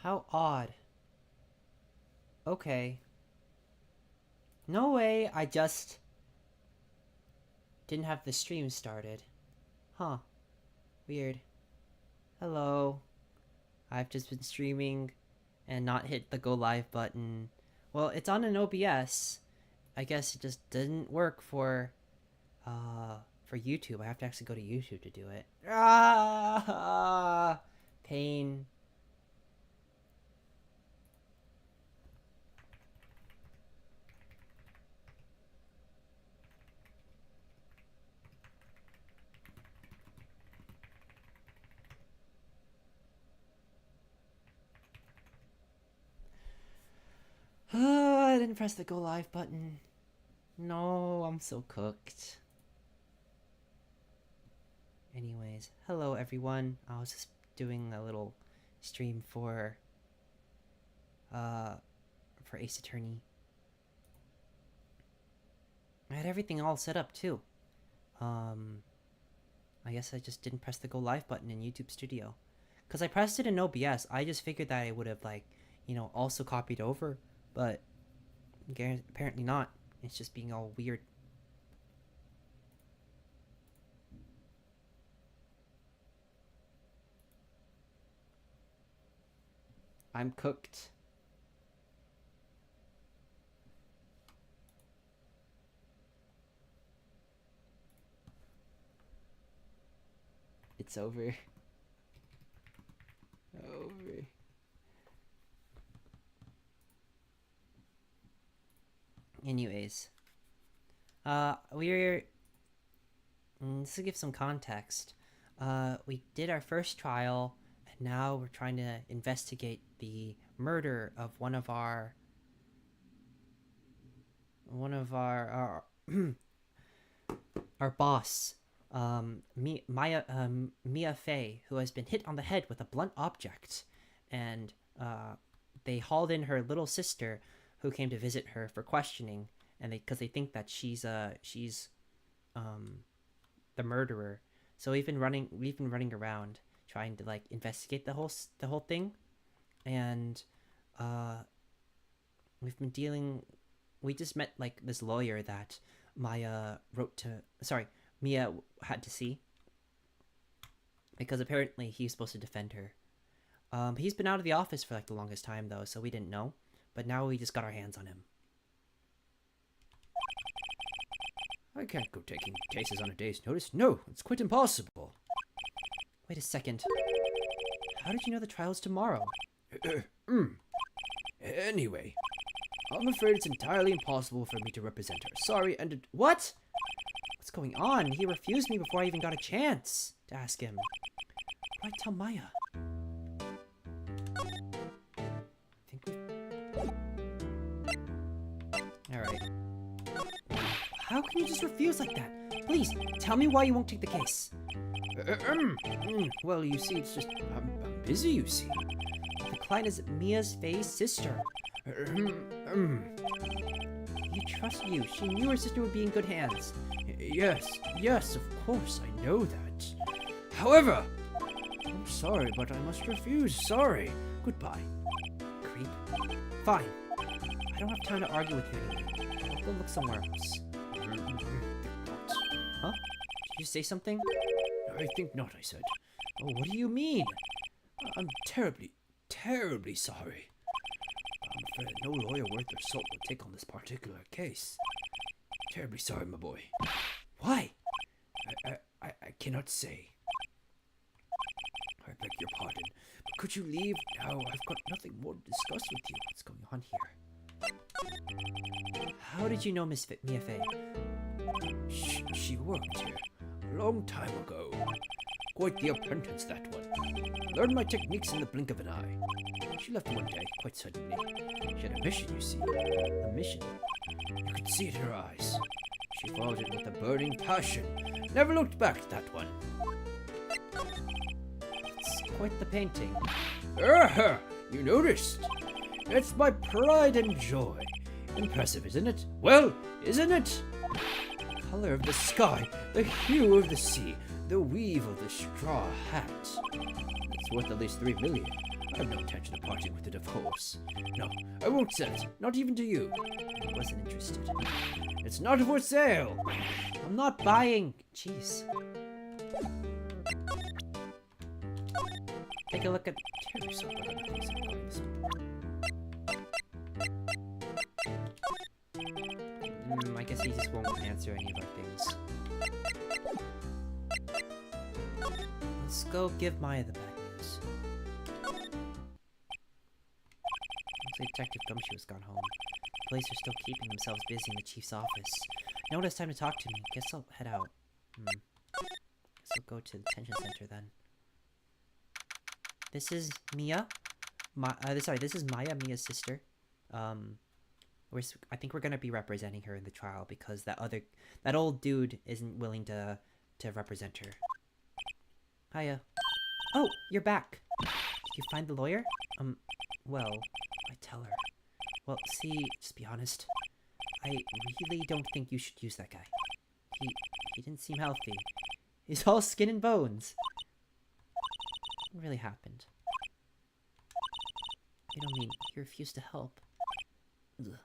How odd. Okay. No way, I just didn't have the stream started. Huh. Weird. Hello. I've just been streaming and not hit the go live button. Well, it's on an OBS. I guess it just didn't work for YouTube. I have to actually go to YouTube to do it. Ah, pain. I didn't press the go live button. No, I'm so cooked. Anyways, hello everyone. I was just doing a little stream for Ace Attorney. I had everything all set up too. I guess I just didn't press the go live button in YouTube Studio. Cause I pressed it in OBS. I just figured that I would have also copied over, but apparently not. It's just being all weird. I'm cooked. It's over. Over. Anyways. We're... Just to give some context. We did our first trial, and now we're trying to investigate the murder of one of our our boss, Mia Fey, who has been hit on the head with a blunt object, and they hauled in her little sister, who came to visit her for questioning, and because they think that she's the murderer. So we've been running around trying to investigate the whole thing, and we just met this lawyer that Mia had to see, because apparently he's supposed to defend her. He's been out of the office for the longest time though, so we didn't know, but now we just got our hands on him. I can't go taking cases on a day's notice. No, it's quite impossible. Wait a second. How did you know the trial's tomorrow? Anyway, I'm afraid it's entirely impossible for me to represent her. Sorry, and What? What's going on? He refused me before I even got a chance to ask him. What do I tell Maya? Alright. How can you just refuse like that? Please, tell me why you won't take the case. Well, you see, it's just... I'm busy, you see. The client is Mia's Faye's sister. He trusts you. She knew her sister would be in good hands. Yes, of course, I know that. However, I'm sorry, but I must refuse. Sorry. Goodbye. Creep. Fine. I don't have time to argue with you anymore. I'll go look somewhere else. Huh? Did you say something? I think not, I said. Oh, what do you mean? I'm terribly sorry. I'm afraid no lawyer worth their salt will take on this particular case. Terribly sorry, my boy. Why? I cannot say. I beg your pardon, but could you leave now? I've got nothing more to discuss with you. What's going on here? How did you know Miss Mia Fey? She worked here a long time ago. Quite the apprentice, that one. Learned my techniques in the blink of an eye. She left one day, quite suddenly. She had a mission, you see. A mission? You could see it in her eyes. She followed it with a burning passion. Never looked back at that one. It's quite the painting. You noticed? It's my pride and joy. Impressive, isn't it? Well, isn't it? The color of the sky, the hue of the sea, the weave of the straw hat. It's worth at least 3 million. I have no intention of parting with it, of course. No, I won't sell it. Not even to you. I wasn't interested. It's not for sale. I'm not buying. Jeez. Take a look at. Tear yourself out of the place I'm buying this one. I guess he just won't answer any of our things. Let's go give Maya the bad news. Looks like Detective Gumshoe's gone home. Police are still keeping themselves busy in the chief's office. No one has time to talk to me. Guess I'll head out. Guess I'll go to the detention center then. This is Mia. This is Maya, Mia's sister. I think we're gonna be representing her in the trial because that old dude isn't willing to represent her. Hiya. Oh, you're back. Did you find the lawyer? Well, I tell her. Well, see, just be honest. I really don't think you should use that guy. He didn't seem healthy. He's all skin and bones. What really happened? You don't mean he refused to help? Ugh.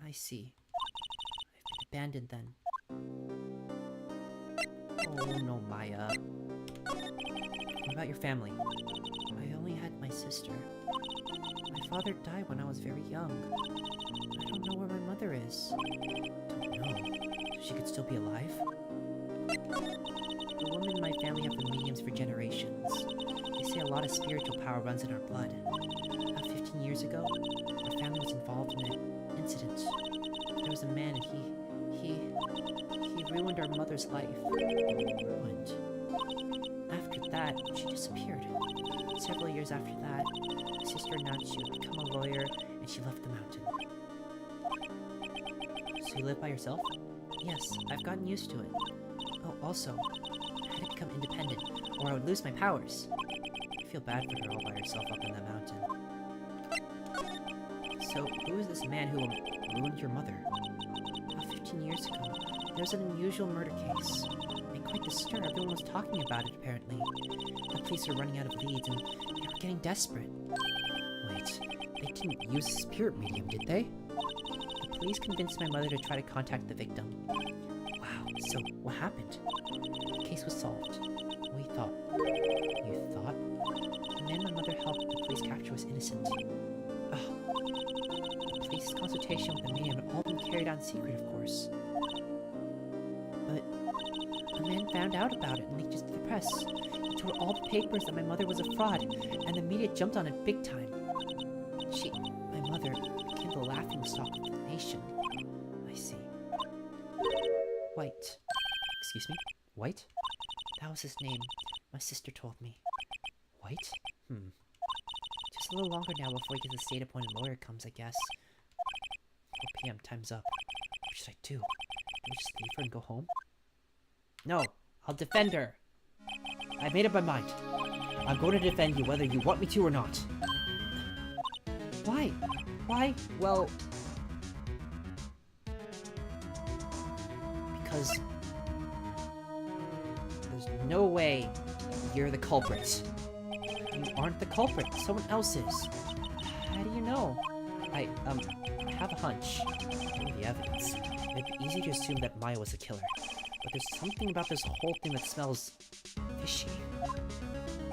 I see. I've been abandoned then. Oh no, Maya. What about your family? I only had my sister. My father died when I was very young. I don't know where my mother is. Don't know. She could still be alive? The women in my family have been mediums for generations. They say a lot of spiritual power runs in our blood. About 15 years ago, our family was involved in an incident. There was a man and he ruined our mother's life. Ruined. After that, she disappeared. Several years after that, my sister announced she would become a lawyer and she left the mountain. So you live by yourself? Yes, I've gotten used to it. Oh, also, I had to become independent, or I would lose my powers. I feel bad for her all by herself up in that mountain. So, who is this man who ruined your mother? About 15 years ago, there was an unusual murder case. Made quite the stir. Everyone was talking about it, apparently. The police were running out of leads, and they were getting desperate. Wait, they didn't use a spirit medium, did they? The police convinced my mother to try to contact the victim. Wow, so what happened? The case was solved. We thought. You thought? The man my mother helped the police capture was innocent. Oh. The police's consultation with the medium had all been carried out in secret, of course. But a man found out about it and leaked it to the press. He told all the papers that my mother was a fraud, and the media jumped on it big time. My mother, became the laughingstock of the nation. I see. White. Excuse me? White? That was his name. My sister told me. White? Just a little longer now before we get the state-appointed lawyer comes, I guess. 4 p.m. Time's up. What should I do? Do I just leave her and go home? No, I'll defend her. I've made up my mind. I'm going to defend you whether you want me to or not. Why? Why? Well... because... there's no way you're the culprit. You aren't the culprit. Someone else is. How do you know? I have a hunch. From the evidence, it'd be easy to assume that Maya was the killer. But there's something about this whole thing that smells... fishy.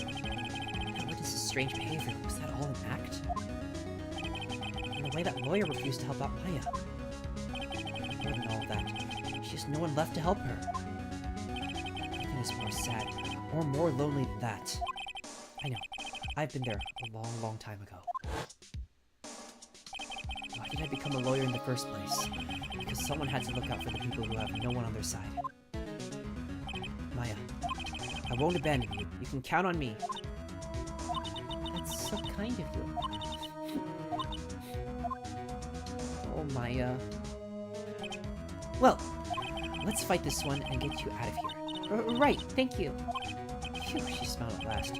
And what is this strange behavior? Was that all an act? And the way that lawyer refused to help out Maya. More than all that, she has no one left to help her. Nothing is more sad, or more lonely than that. I know. I've been there a long, long time ago. Why did I become a lawyer in the first place? Because someone had to look out for the people who have no one on their side. Maya, I won't abandon you. You can count on me. That's so kind of you. Oh, Maya. Well, let's fight this one and get you out of here. Right, thank you. Phew, she smiled at last.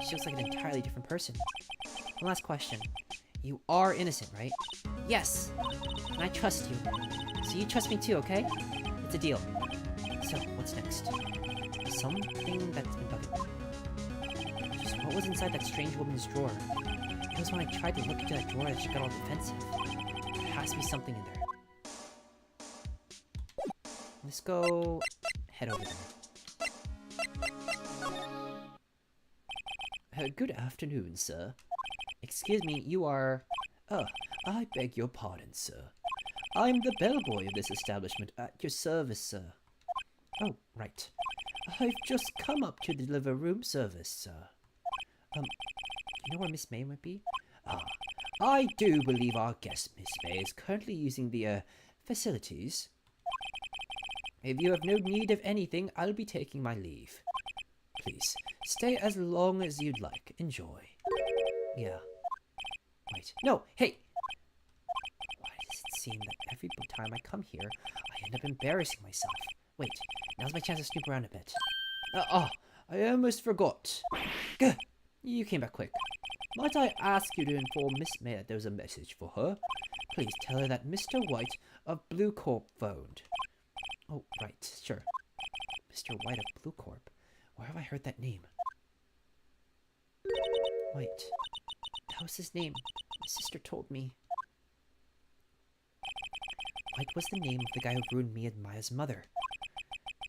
She looks like an entirely different person. One last question. You are innocent, right? Yes! And I trust you. So you trust me too, okay? It's a deal. So, what's next? Something that's been bugging me. Just What was inside that strange woman's drawer? It was when I tried to look into that drawer that she got all defensive. There has to be something in there. Let's go head over there. Good afternoon, sir. Excuse me, you are... I beg your pardon, sir. I'm the bellboy of this establishment at your service, sir. Oh, right. I've just come up to deliver room service, sir. You know where Miss May might be? I do believe our guest, Miss May, is currently using the, facilities. If you have no need of anything, I'll be taking my leave. Please, stay as long as you'd like. Enjoy. Yeah. Wait. No! Hey! Why does it seem that every time I come here, I end up embarrassing myself? Wait, now's my chance to snoop around a bit. I almost forgot. Gah! You came back quick. Might I ask you to inform Miss May that there's a message for her? Please tell her that Mr. White of Blue Corp phoned. Oh, right, sure. Mr. White of Blue Corp. Where have I heard that name? Wait, that was his name. My sister told me. White was the name of the guy who ruined me and Maya's mother.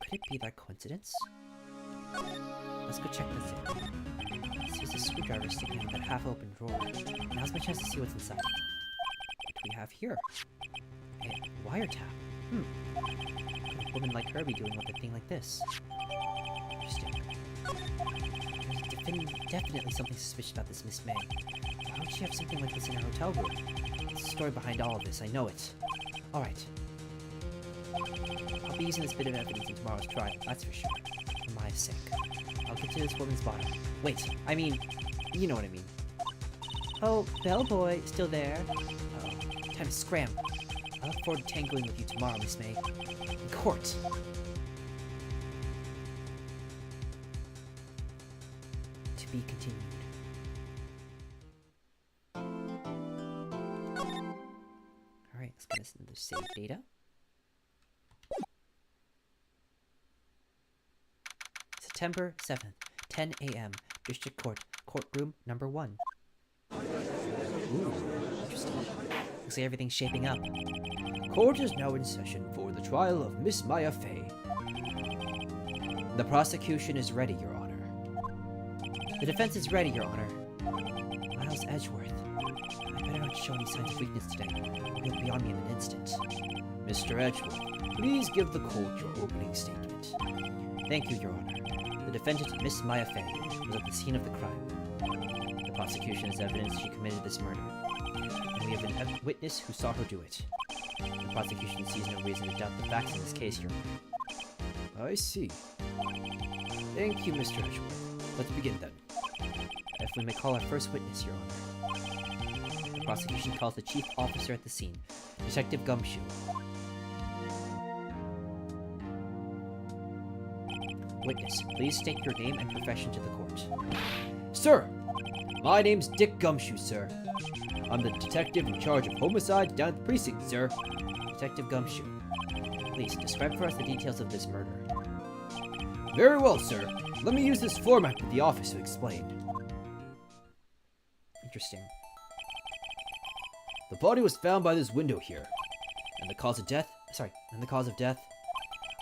Could it be that coincidence? Let's go check this out. There's a screwdriver sticking in that half-open drawer. Now's my chance to see what's inside. What do we have here? A wiretap. Could a woman like her be doing with a thing like this? Interesting. There's definitely something suspicious about this Miss May. Why would she have something like this in her hotel room? There's a story behind all of this, I know it. Alright. I'll be using this bit of evidence in tomorrow's trial, that's for sure. For Maya's sake. I'll get to this woman's bottom. Wait, I mean, you know what I mean. Oh, bellboy, still there? Oh, time to scram. I look forward to tangling with you tomorrow, Miss May. In court. To be continued. Alright, let's get us another save data. September 7th, 10 a.m. District Court, courtroom number 1. Ooh, interesting. Looks like everything's shaping up. Court is now in session for the trial of Miss Maya Fey. The prosecution is ready, Your Honor. The defense is ready, Your Honor. Miles Edgeworth. I better not show any signs of weakness today. He'll be on me in an instant. Mr. Edgeworth, please give the court your opening statement. Thank you, Your Honor. The defendant, Miss Maya Fey, was at the scene of the crime. The prosecution has evidence she committed this murder, and we have a witness who saw her do it. The prosecution sees no reason to doubt the facts in this case, Your Honor. I see. Thank you, Mr. Edgeworth. Let's begin then. If we may call our first witness, Your Honor. The prosecution calls the chief officer at the scene, Detective Gumshoe. Witness, please state your name and profession to the court. Sir, my name's Dick Gumshoe, sir. I'm the detective in charge of homicide down at the precinct, sir. Detective Gumshoe, please describe for us the details of this murder. Very well, sir. Let me use this floor map at the office to explain. Interesting. The body was found by this window here. And the cause of death?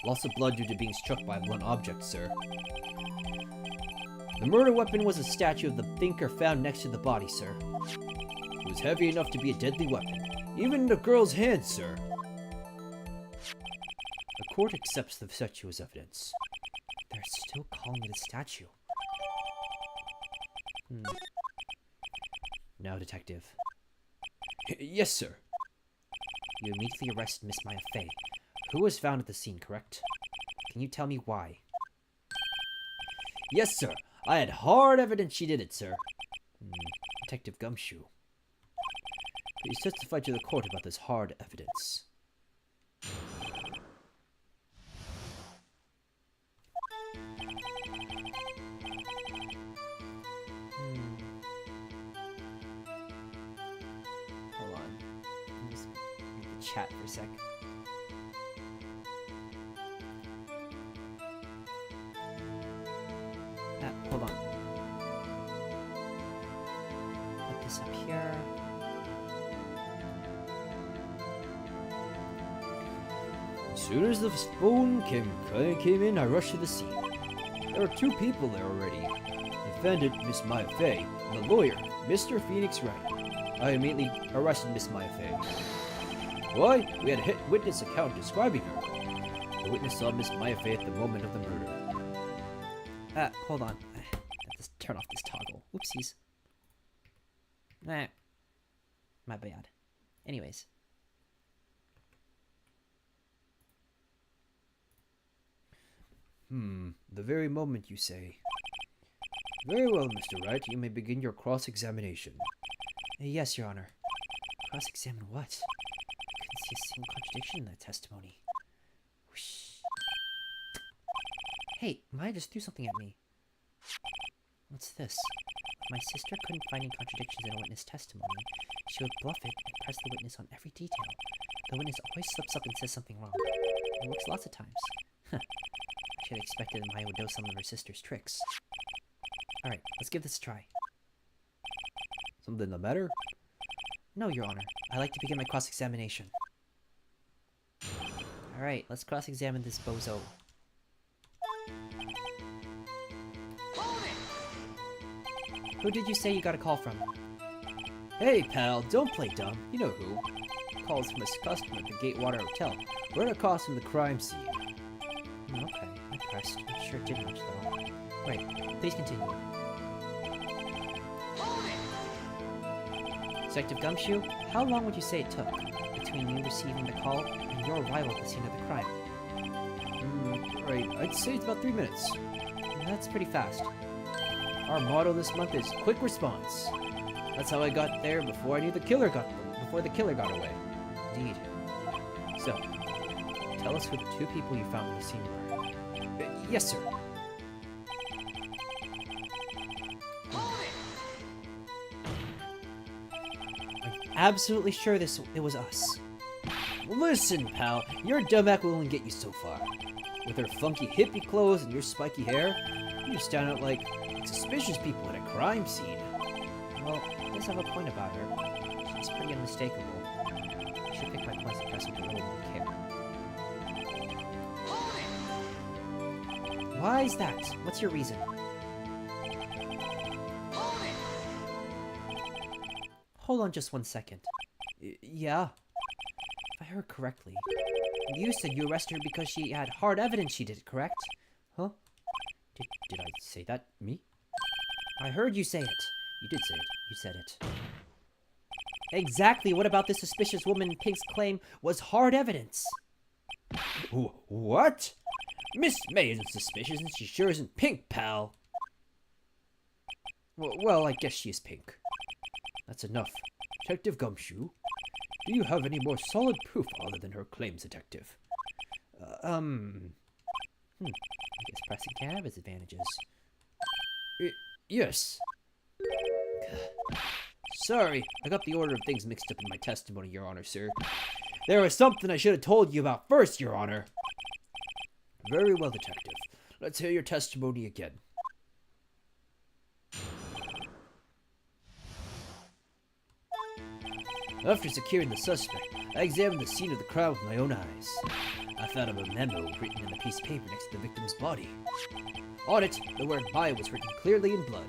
Loss of blood due to being struck by a blunt object, sir. The murder weapon was a statue of the thinker found next to the body, sir. It was heavy enough to be a deadly weapon, even in a girl's hands, sir. The court accepts the statue as evidence. They're still calling it a statue. Now, Detective. Yes, sir. You immediately arrested Miss Maya Fey, who was found at the scene, correct? Can you tell me why? Yes, sir. I had hard evidence she did it, sir. Detective Gumshoe. Please testify to the court about this hard evidence. Hold on. Let me just read the chat for a sec. Hold on. soon as the phone came in, I rushed to the scene. There were 2 people there already. The defendant, Miss Maya Fey, and the lawyer, Mr. Phoenix Wright. I immediately arrested Miss Maya Fey. Why? We had a hit witness account describing her. The witness saw Miss Maya Fey at the moment of the murder. Hold on. I have to turn off this toggle. Whoopsies. Nah. My bad. Anyways. The very moment you say. Very well, Mr. Wright, you may begin your cross-examination. Yes, Your Honor. Cross-examine what? I couldn't see a single contradiction in that testimony. Whoosh. Hey, Maya just threw something at me. What's this? If my sister couldn't find any contradictions in a witness testimony, she would bluff it and press the witness on every detail. The witness always slips up and says something wrong. It works lots of times. I should have expected that Maya would know some of her sister's tricks. Alright, let's give this a try. Something the matter? No, Your Honor. I like to begin my cross-examination. Alright, let's cross-examine this bozo. Who did you say you got a call from? Hey, pal, don't play dumb. You know who. Calls from a customer at the Gatewater Hotel, right across from the crime scene. Okay, I pressed. It sure did much, though. Right, please continue. Detective Gumshoe, how long would you say it took between you receiving the call and your arrival at the scene of the crime? Right, I'd say it's about 3 minutes. That's pretty fast. Our motto this month is quick response. That's how I got there before I knew the killer got away. Indeed. So, tell us who the 2 people you found in the scene were. Yes, sir. I'm absolutely sure it was us. Listen, pal, your dumbass will only get you so far. With her funky hippie clothes and your spiky hair, you stand out like suspicious people at a crime scene. Well, he does have a point about her. She's pretty unmistakable. I should pick my points and press with a little more care. Why is that? What's your reason? Hold on just 1 second. Yeah? If I heard correctly, you said you arrested her because she had hard evidence she did it, correct? Huh? Did I say that? Me? I heard you say it. You did say it. You said it. Exactly what about this suspicious woman Pink's claim was hard evidence? What? Miss May isn't suspicious and she sure isn't Pink, pal. Well, I guess she is Pink. That's enough. Detective Gumshoe, do you have any more solid proof other than her claims, Detective? I guess pressing can have its advantages. Yes. Sorry, I got the order of things mixed up in my testimony, Your Honor, sir. There was something I should have told you about first, Your Honor. Very well, Detective. Let's hear your testimony again. After securing the suspect, I examined the scene of the crime with my own eyes. I found a memo written in a piece of paper next to the victim's body. On it, the word Maya was written clearly in blood.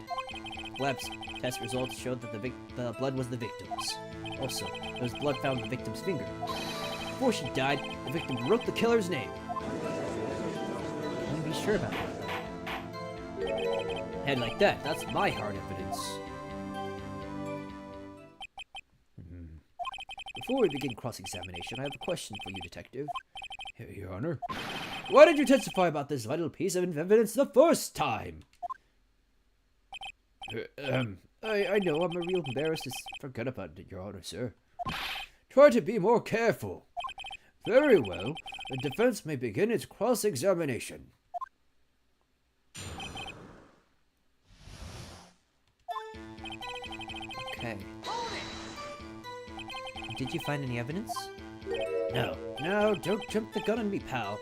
Lab's test results showed that the blood was the victim's. Also, there was blood found on the victim's finger. Before she died, the victim wrote the killer's name. Can you be sure about that, though? And like that, that's my hard evidence. Before we begin cross-examination, I have a question for you, Detective. Your Honor. Why did you testify about this vital piece of evidence the first time? I know I'm a real embarrassed to forget about it, Your Honor, sir. Try to be more careful. Very well. The defense may begin its cross-examination. Okay. Did you find any evidence? No, don't jump the gun on me, pal.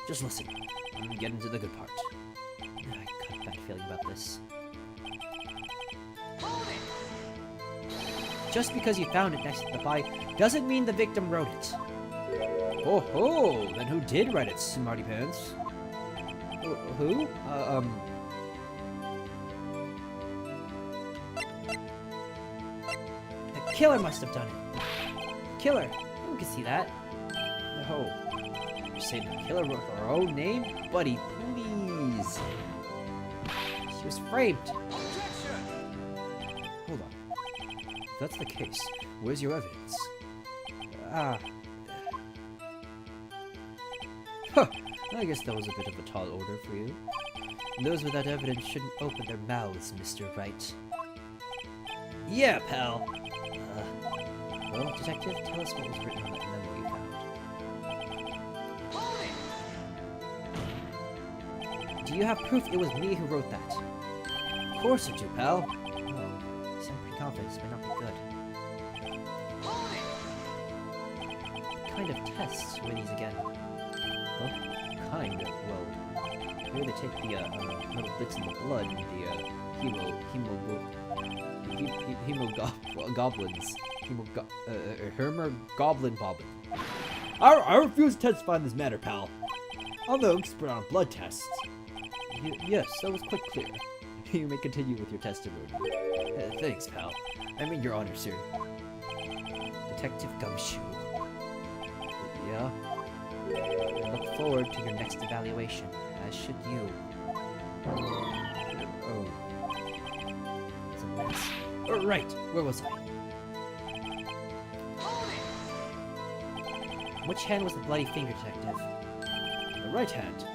Just listen. I'm gonna get into the good part. I got a bad feeling about this. Just because you found it next to the body doesn't mean the victim wrote it. Oh ho! Then who did write it, Smarty Pants? Who? The killer must have done it. Killer. Who can see that? No. You're saying the killer wrote her own name? Buddy, please. She was framed. Hold on. If that's the case, where's your evidence? Ah, Huh. I guess that was a bit of a tall order for you. Those without evidence shouldn't open their mouths, Mr. Wright. yeah, pal. Well, Detective, tell us what was written on that memo you found. Do you have proof it was me who wrote that? Of course I do, pal. Oh, you sound pretty confident this may not be good. What kind of tests were these again? Well, kind of. Well, here they take the little bits in the blood, the hemogoblins. Goblin bobbin. I refuse to testify in this matter, pal. I'm no expert on blood tests. Yes, that was quite clear. You may continue with your testimony. Thanks, pal. I mean, your honor, sir. Detective Gumshoe. Yeah? I look forward to your next evaluation, as should you. Oh. It's a mess. Right. Where was I? Which hand was the bloody finger, Detective? The right hand.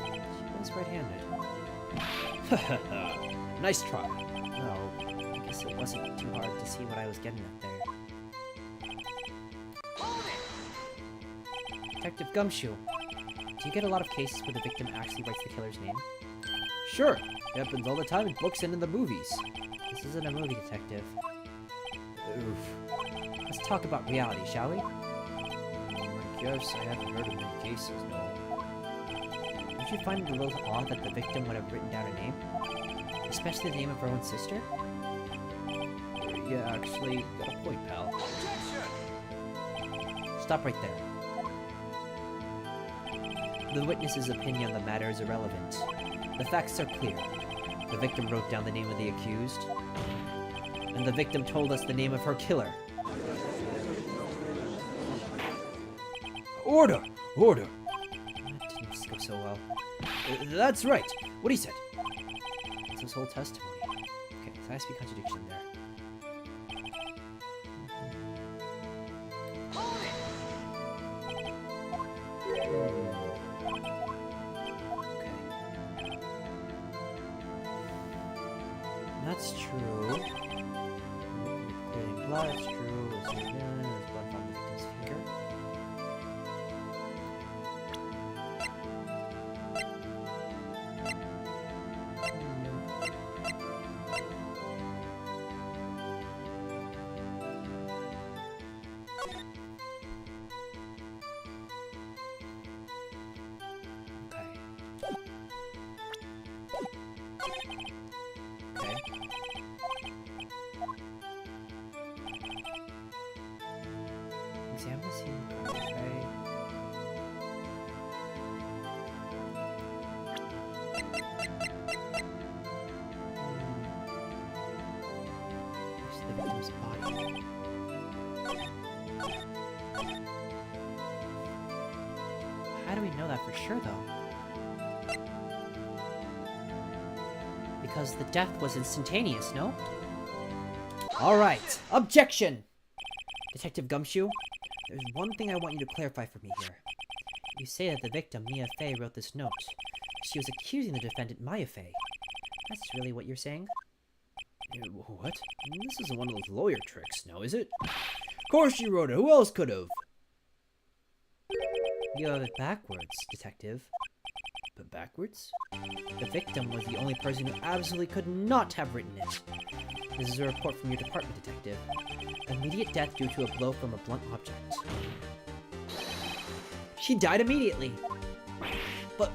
She was right-handed. Nice try. No, I guess it wasn't too hard to see what I was getting at there. Detective Gumshoe, do you get a lot of cases where the victim actually writes the killer's name? Sure. It happens all the time in books and in the movies. This isn't a movie, Detective. Oof. Let's talk about reality, shall we? I guess I haven't heard of many cases, no. Don't you find it a little odd that the victim would have written down a name? Especially the name of her own sister? Yeah, actually, you got a point, pal. Stop right there. The witness's opinion on the matter is irrelevant. The facts are clear. The victim wrote down the name of the accused, and the victim told us the name of her killer. Order! Order! That didn't go so well. That's right. What he said. It's his whole testimony. Okay, there has to be a contradiction there. Okay. That's true. Clearing blood, it's true. There's blood from the victim's finger. Okay. Examine the scene. Okay. There's the victim's body. How do we know that for sure, though? Because the death was instantaneous, no? Alright, objection! Detective Gumshoe, there's one thing I want you to clarify for me here. You say that the victim, Mia Fey, wrote this note. She was accusing the defendant, Maya Fey. That's really what you're saying? What? This isn't one of those lawyer tricks, now is it? Of course she wrote it. Who else could have? You have it backwards, Detective. But backwards? The victim was the only person who absolutely could not have written it. This is a report from your department, Detective. Immediate death due to a blow from a blunt object. She died immediately. But...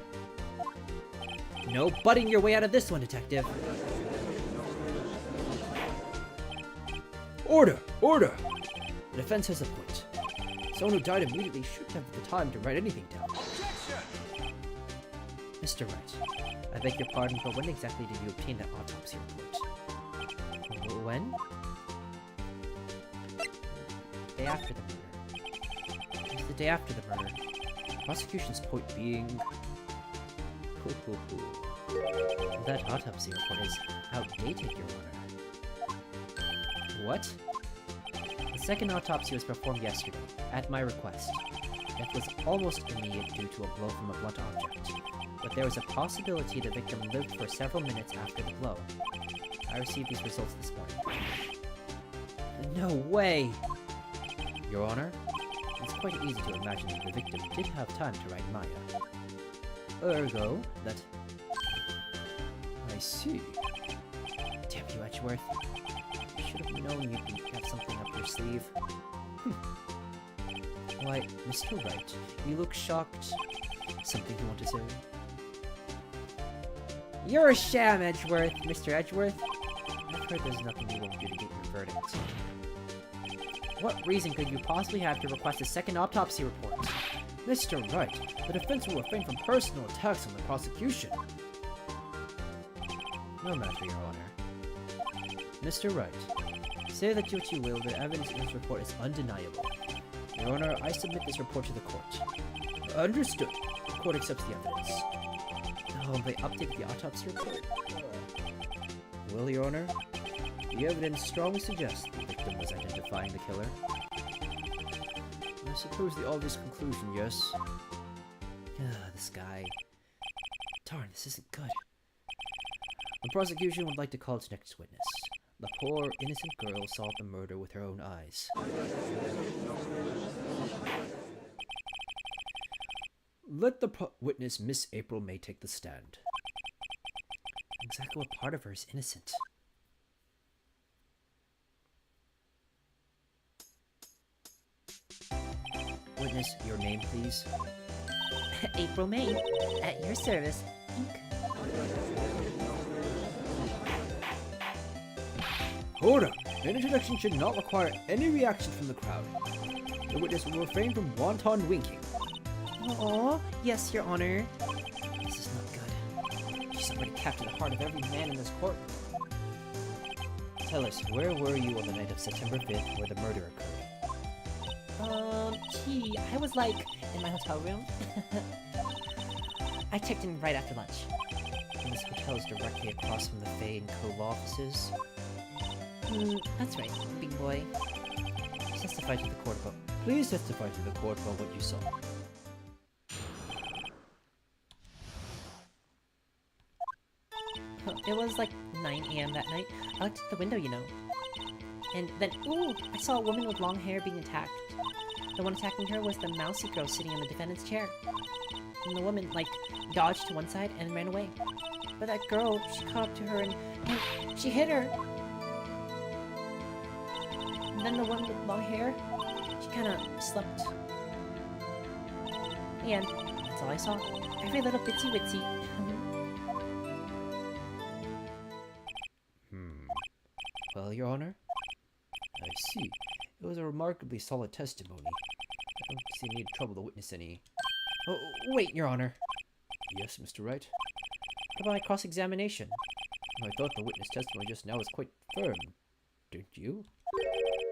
no butting your way out of this one, Detective. Order! Order! The defense has a point. Someone who died immediately shouldn't have the time to write anything down. Objection! Mr. Wright, I beg your pardon, but when exactly did you obtain that autopsy report? When? The day after the murder. It was the day after the murder. Prosecution's point being... That autopsy report is outdated, Your Honor. What? The second autopsy was performed yesterday, at my request. Death was almost immediate due to a blow from a blunt object, but there was a possibility the victim lived for several minutes after the blow. I received these results this morning. No way! Your Honor, it's quite easy to imagine that the victim did have time to write Maya. Ergo, that... I see. Damn you, Edgeworth. I should have known you'd have something up your sleeve. Why, Mr. Wright, you look shocked. Something you want to say? You're a sham, Edgeworth, Mr. Edgeworth. I've heard there's nothing you won't do to get your verdict. What reason could you possibly have to request a second autopsy report? Mr. Wright, the defense will refrain from personal attacks on the prosecution. No matter, Your Honor. Mr. Wright, say that what you will, the evidence in this report is undeniable. Your Honor, I submit this report to the court. Understood. The court accepts the evidence. Oh, they updated the autopsy report? Well, Your Honor, the evidence strongly suggests the victim was identifying the killer. I suppose the obvious conclusion, yes. This guy. Darn, this isn't good. The prosecution would like to call its next witness. The poor, innocent girl saw the murder with her own eyes. Let the witness, Miss April May, take the stand. Exactly what part of her is innocent? Witness, your name, please. April May, at your service. Hold up! An introduction should not require any reaction from the crowd. The witness will refrain from wanton winking. Oh, yes, Your Honor. This is not good. She's already captured the heart of every man in this court. Tell us, where were you on the night of September 5th where the murder occurred? Gee, I was like in my hotel room. I checked in right after lunch. And this hotel is directly across from the Faye & Co. law offices. That's right, big boy. Testify to the court about... Please testify to the court about what you saw. It was like 9 AM that night. I looked at the window, you know. And then, ooh, I saw a woman with long hair being attacked. The one attacking her was the mousy girl sitting in the defendant's chair. And the woman, like, dodged to one side and ran away. But that girl, she caught up to her and she hit her. And then the one with long hair, she kind of slept. And that's all I saw. Every little bitsy witsy. Well, Your Honor, I see. It was a remarkably solid testimony. I don't see any need to trouble the witness any. Oh, wait, Your Honor. Yes, Mr. Wright? What about my cross-examination? I thought the witness testimony just now was quite firm. Don't you?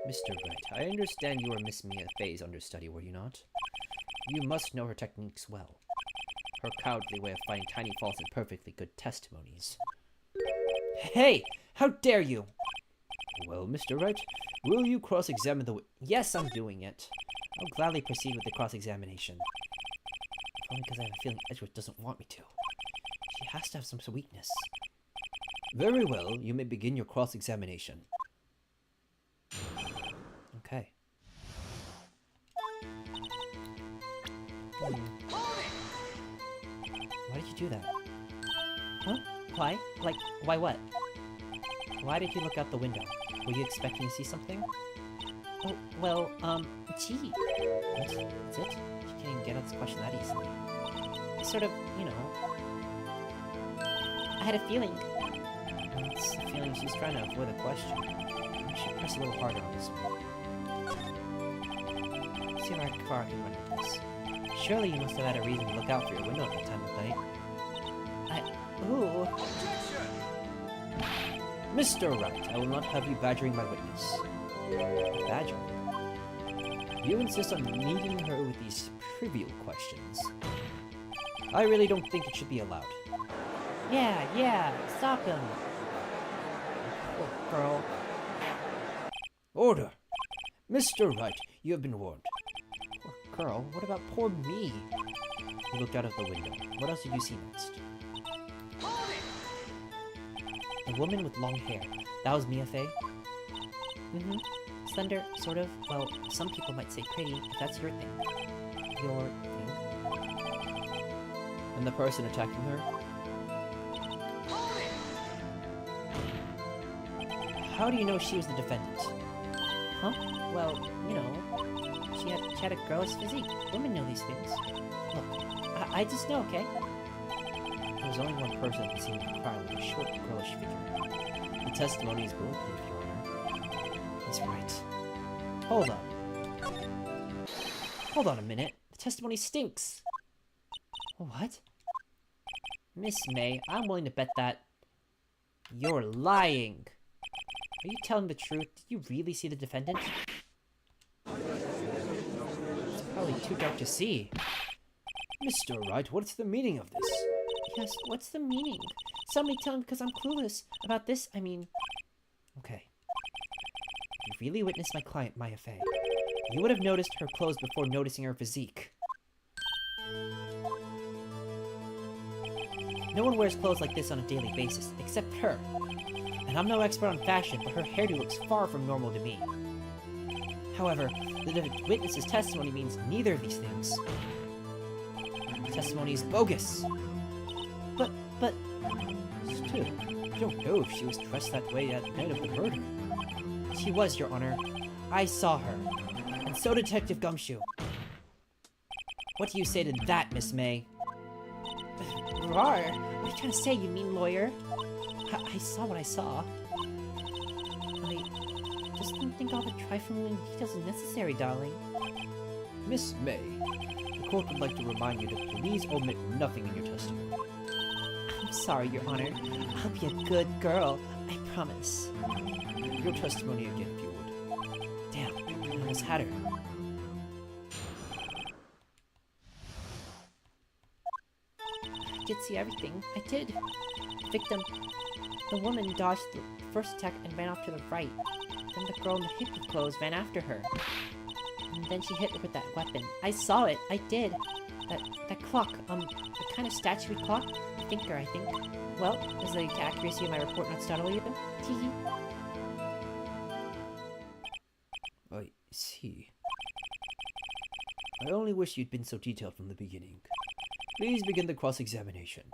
Mr. Wright, I understand you were Miss Mia Fey's understudy, were you not? You must know her techniques well. Her cowardly way of finding tiny faults in perfectly good testimonies. Hey! How dare you! Well, Mr. Wright, will you cross-examine the Yes, I'm doing it. I'll gladly proceed with the cross-examination. Only because I have a feeling Edgeworth doesn't want me to. She has to have some sort of weakness. Very well, you may begin your cross-examination. Okay. Why did you do that? Huh? Why? Like, why what? Why did you look out the window? Were you expecting to see something? Oh, well, gee. That's it? You can't even get out this question that easily. I sort of, you know... I had a feeling. It's the feeling she's trying to avoid the question. I should press a little harder on this one. see how far I can run with this. Surely you must have had a reason to look out for your window at that time of night. Ooh. Mr. Wright, I will not have you badgering my witness. Badgering? You insist on meeting her with these trivial questions. I really don't think it should be allowed. Yeah, stop him. Poor girl. Order! Mr. Wright, you have been warned. Poor girl? What about poor me? He looked out of the window. What else did you see next? The woman with long hair. That was Mia Fey? Mm-hmm. Slender, sort of. Well, some people might say pretty, if that's your thing. Your thing? And the person attacking her? How do you know she was the defendant? Huh? Well, you know, she had a girlish physique. Women know these things. Look, I just know, okay? There was only one person that seemed to cry with a short, girlish figure. The testimony is bulletproof, Your Honor. He's right. Hold up. Hold on a minute. The testimony stinks. What? Miss May, I'm willing to bet that you're lying. Are you telling the truth? Did you really see the defendant? It's probably too dark to see. Mr. Wright, what's the meaning of this? Yes, what's the meaning? Somebody tell me because I'm clueless about this. I mean... Okay. You really witnessed my client, Maya Fey. You would have noticed her clothes before noticing her physique. No one wears clothes like this on a daily basis, except her. And I'm no expert on fashion, but her hairdo looks far from normal to me. However, the witness's testimony means neither of these things. The testimony is bogus. But... Still, I don't know if she was dressed that way at the night of the murder. She was, Your Honor. I saw her. And so did Detective Gumshoe. What do you say to that, Miss May? Rar! What are you trying to say, you mean lawyer? I saw what I saw. I just don't think all the trifling details are necessary, darling. Miss May, the court would like to remind you to please omit nothing in your testimony. I'm sorry, Your Honor. I'll be a good girl. I promise. Your testimony again, if you would. Damn, I almost had her. I did see everything. I did. The victim, the woman dodged the first attack and ran off to the right. Then the girl in the hippie clothes ran after her. And then she hit her with that weapon. I saw it. I did. That clock, the kind of statue clock? A thinker, I think. Well, is the accuracy of my report not startle you? Teehee. I see. I only wish you'd been so detailed from the beginning. Please begin the cross-examination.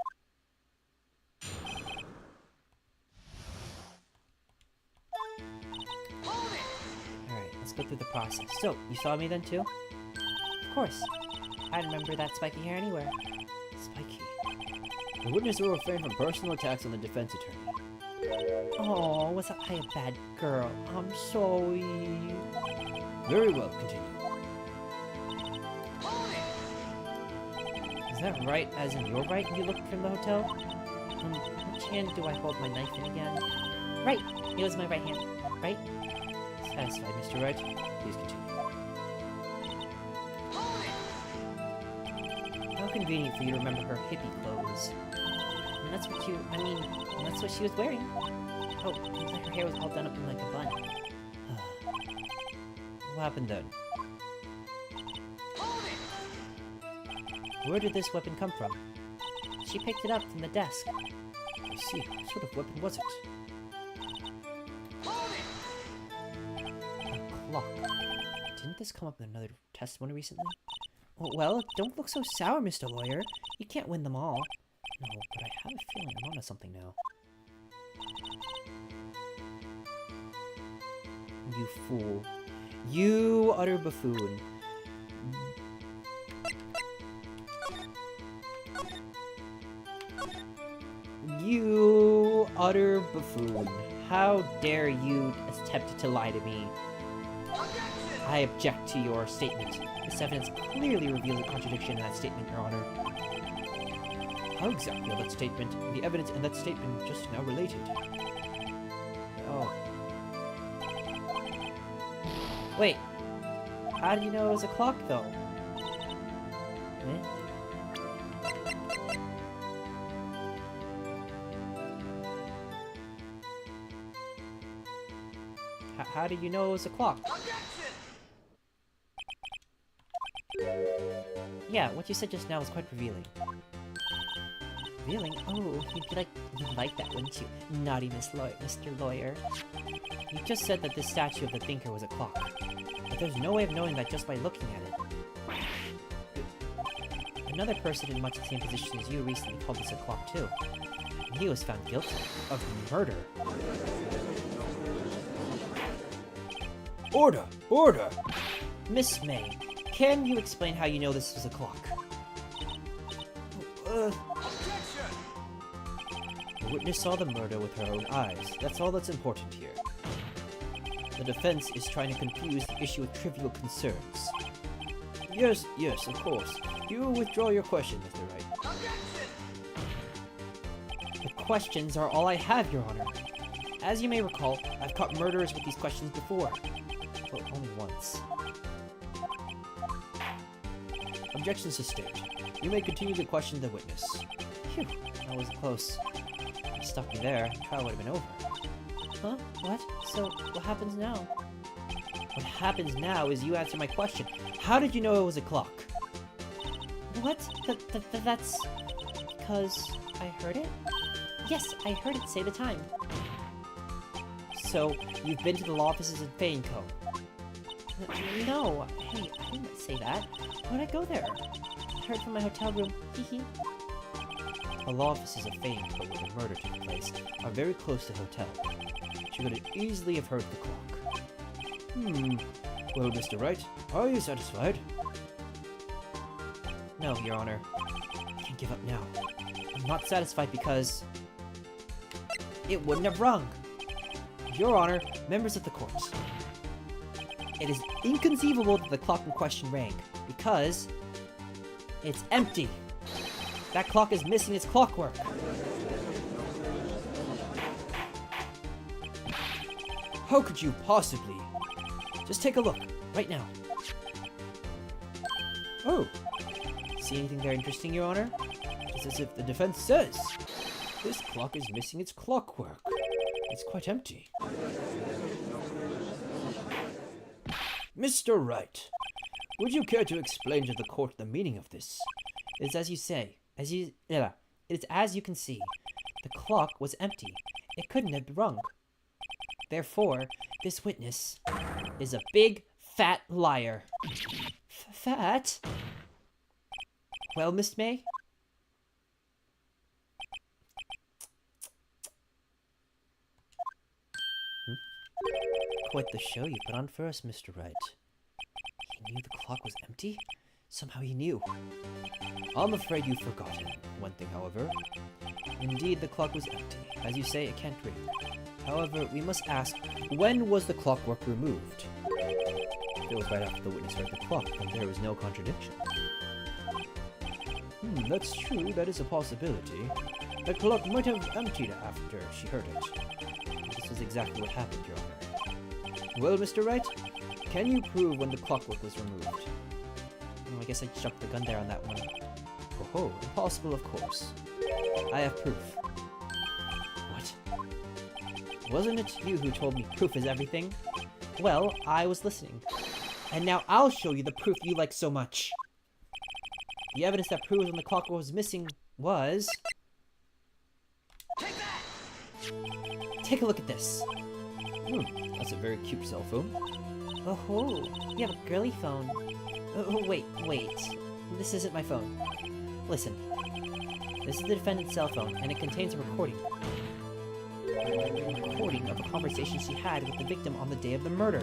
Alright, let's go through the process. So, you saw me then too? Of course. I remember that spiky hair anywhere. Spiky. The witness will refrain from personal attacks on the defense attorney. Oh, was I a bad girl? I'm sorry. Very well, continue. Is that right, as in your right, you looked from the hotel? Which hand do I hold my knife in again? Right! It was my right hand. Right? Satisfied, Mr. Wright. Please continue. How convenient for you to remember her hippie clothes. And that's what that's what she was wearing. Oh, and her hair was all done up in like a bun. What happened then? Where did this weapon come from? She picked it up from the desk. I see. What sort of weapon was it? A clock. Didn't this come up in another testimony recently? Well, don't look so sour, Mr. Lawyer. You can't win them all. No, but I have a feeling I'm onto something now. You fool. You utter buffoon. You utter buffoon. How dare you attempt to lie to me? I object to your statement. This evidence clearly reveals a contradiction in that statement, Your Honor. How exactly are that statement and the evidence in that statement just now related? Oh. Wait. How do you know it was a clock, though? Eh? How do you know it was a clock? Objection! Yeah, what you said just now was quite revealing. Revealing? Oh, you'd like that, wouldn't you? Naughty Mr. Lawyer. You just said that this statue of the thinker was a clock. But there's no way of knowing that just by looking at it. Another person in much the same position as you recently called this a clock too. And he was found guilty of murder. Order! Order! Miss May, can you explain how you know this was a clock? Objection! The witness saw the murder with her own eyes. That's all that's important here. The defense is trying to confuse the issue with trivial concerns. Yes, of course. You withdraw your question, Mr. Wright. Objection! The questions are all I have, Your Honor. As you may recall, I've caught murderers with these questions before. But only once. Objection sustained. You may continue to question the witness. Phew, that was close. If you stopped me there, the trial would have been over. Huh? What? So, what happens now? What happens now is you answer my question. How did you know it was a clock? What? That's... because I heard it? Yes, I heard it say the time. So, you've been to the law offices in Fane Co. No, hey, I didn't say that. Why'd I go there? I heard from my hotel room. Hehe. The law offices of Fane Co, where the murder took place, are very close to the hotel. She could easily have heard the clock. Well, Mr. Wright, are you satisfied? No, Your Honor. I can't give up now. I'm not satisfied because... it wouldn't have rung. Your Honor, members of the court. It is inconceivable that the clock in question rang, because it's empty. That clock is missing its clockwork. How could you possibly? Just take a look, right now. Oh, See anything very interesting, Your Honor? it's as if the defense says. This clock is missing its clockwork. It's quite empty. Mr. Wright, would you care to explain to the court the meaning of this? It's as you say. It's as you can see. The clock was empty. It couldn't have rung. Therefore, this witness is a big, fat liar. Fat? Well, Miss May? Quite the show you put on for us, Mr. Wright. He knew the clock was empty? Somehow he knew. I'm afraid you've forgotten one thing, however. Indeed, the clock was empty. As you say, it can't ring. However, we must ask, when was the clockwork removed? If it was right after the witness heard the clock, then there was no contradiction. That's true, that is a possibility. The clock might have emptied after she heard it. This was exactly what happened, Your Honor. Well, Mr. Wright, can you prove when the clockwork was removed? Oh, I guess I jumped the gun there on that one. Oh, impossible, of course. I have proof. What? Wasn't it you who told me proof is everything? Well, I was listening. And now I'll show you the proof you like so much. The evidence that proves when the clock was missing was... Take that! Take a look at this. That's a very cute cell phone. Oh, you have a girly phone. Oh, wait. This isn't my phone. Listen. This is the defendant's cell phone, and it contains a recording. A recording of a conversation she had with the victim on the day of the murder.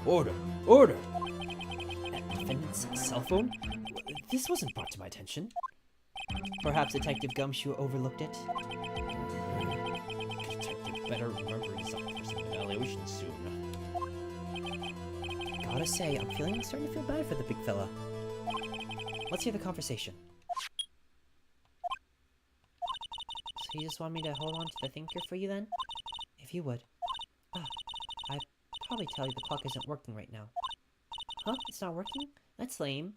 Order! Order! A defendant's cell phone? This wasn't brought to my attention. Perhaps Detective Gumshoe overlooked it? Detective better remember himself or something. evaluation soon. Gotta say, I'm starting to feel bad for the big fella. Let's hear the conversation. So you just want me to hold on to the thinker for you then? If you would. I'd probably tell you the clock isn't working right now. Huh? It's not working? That's lame.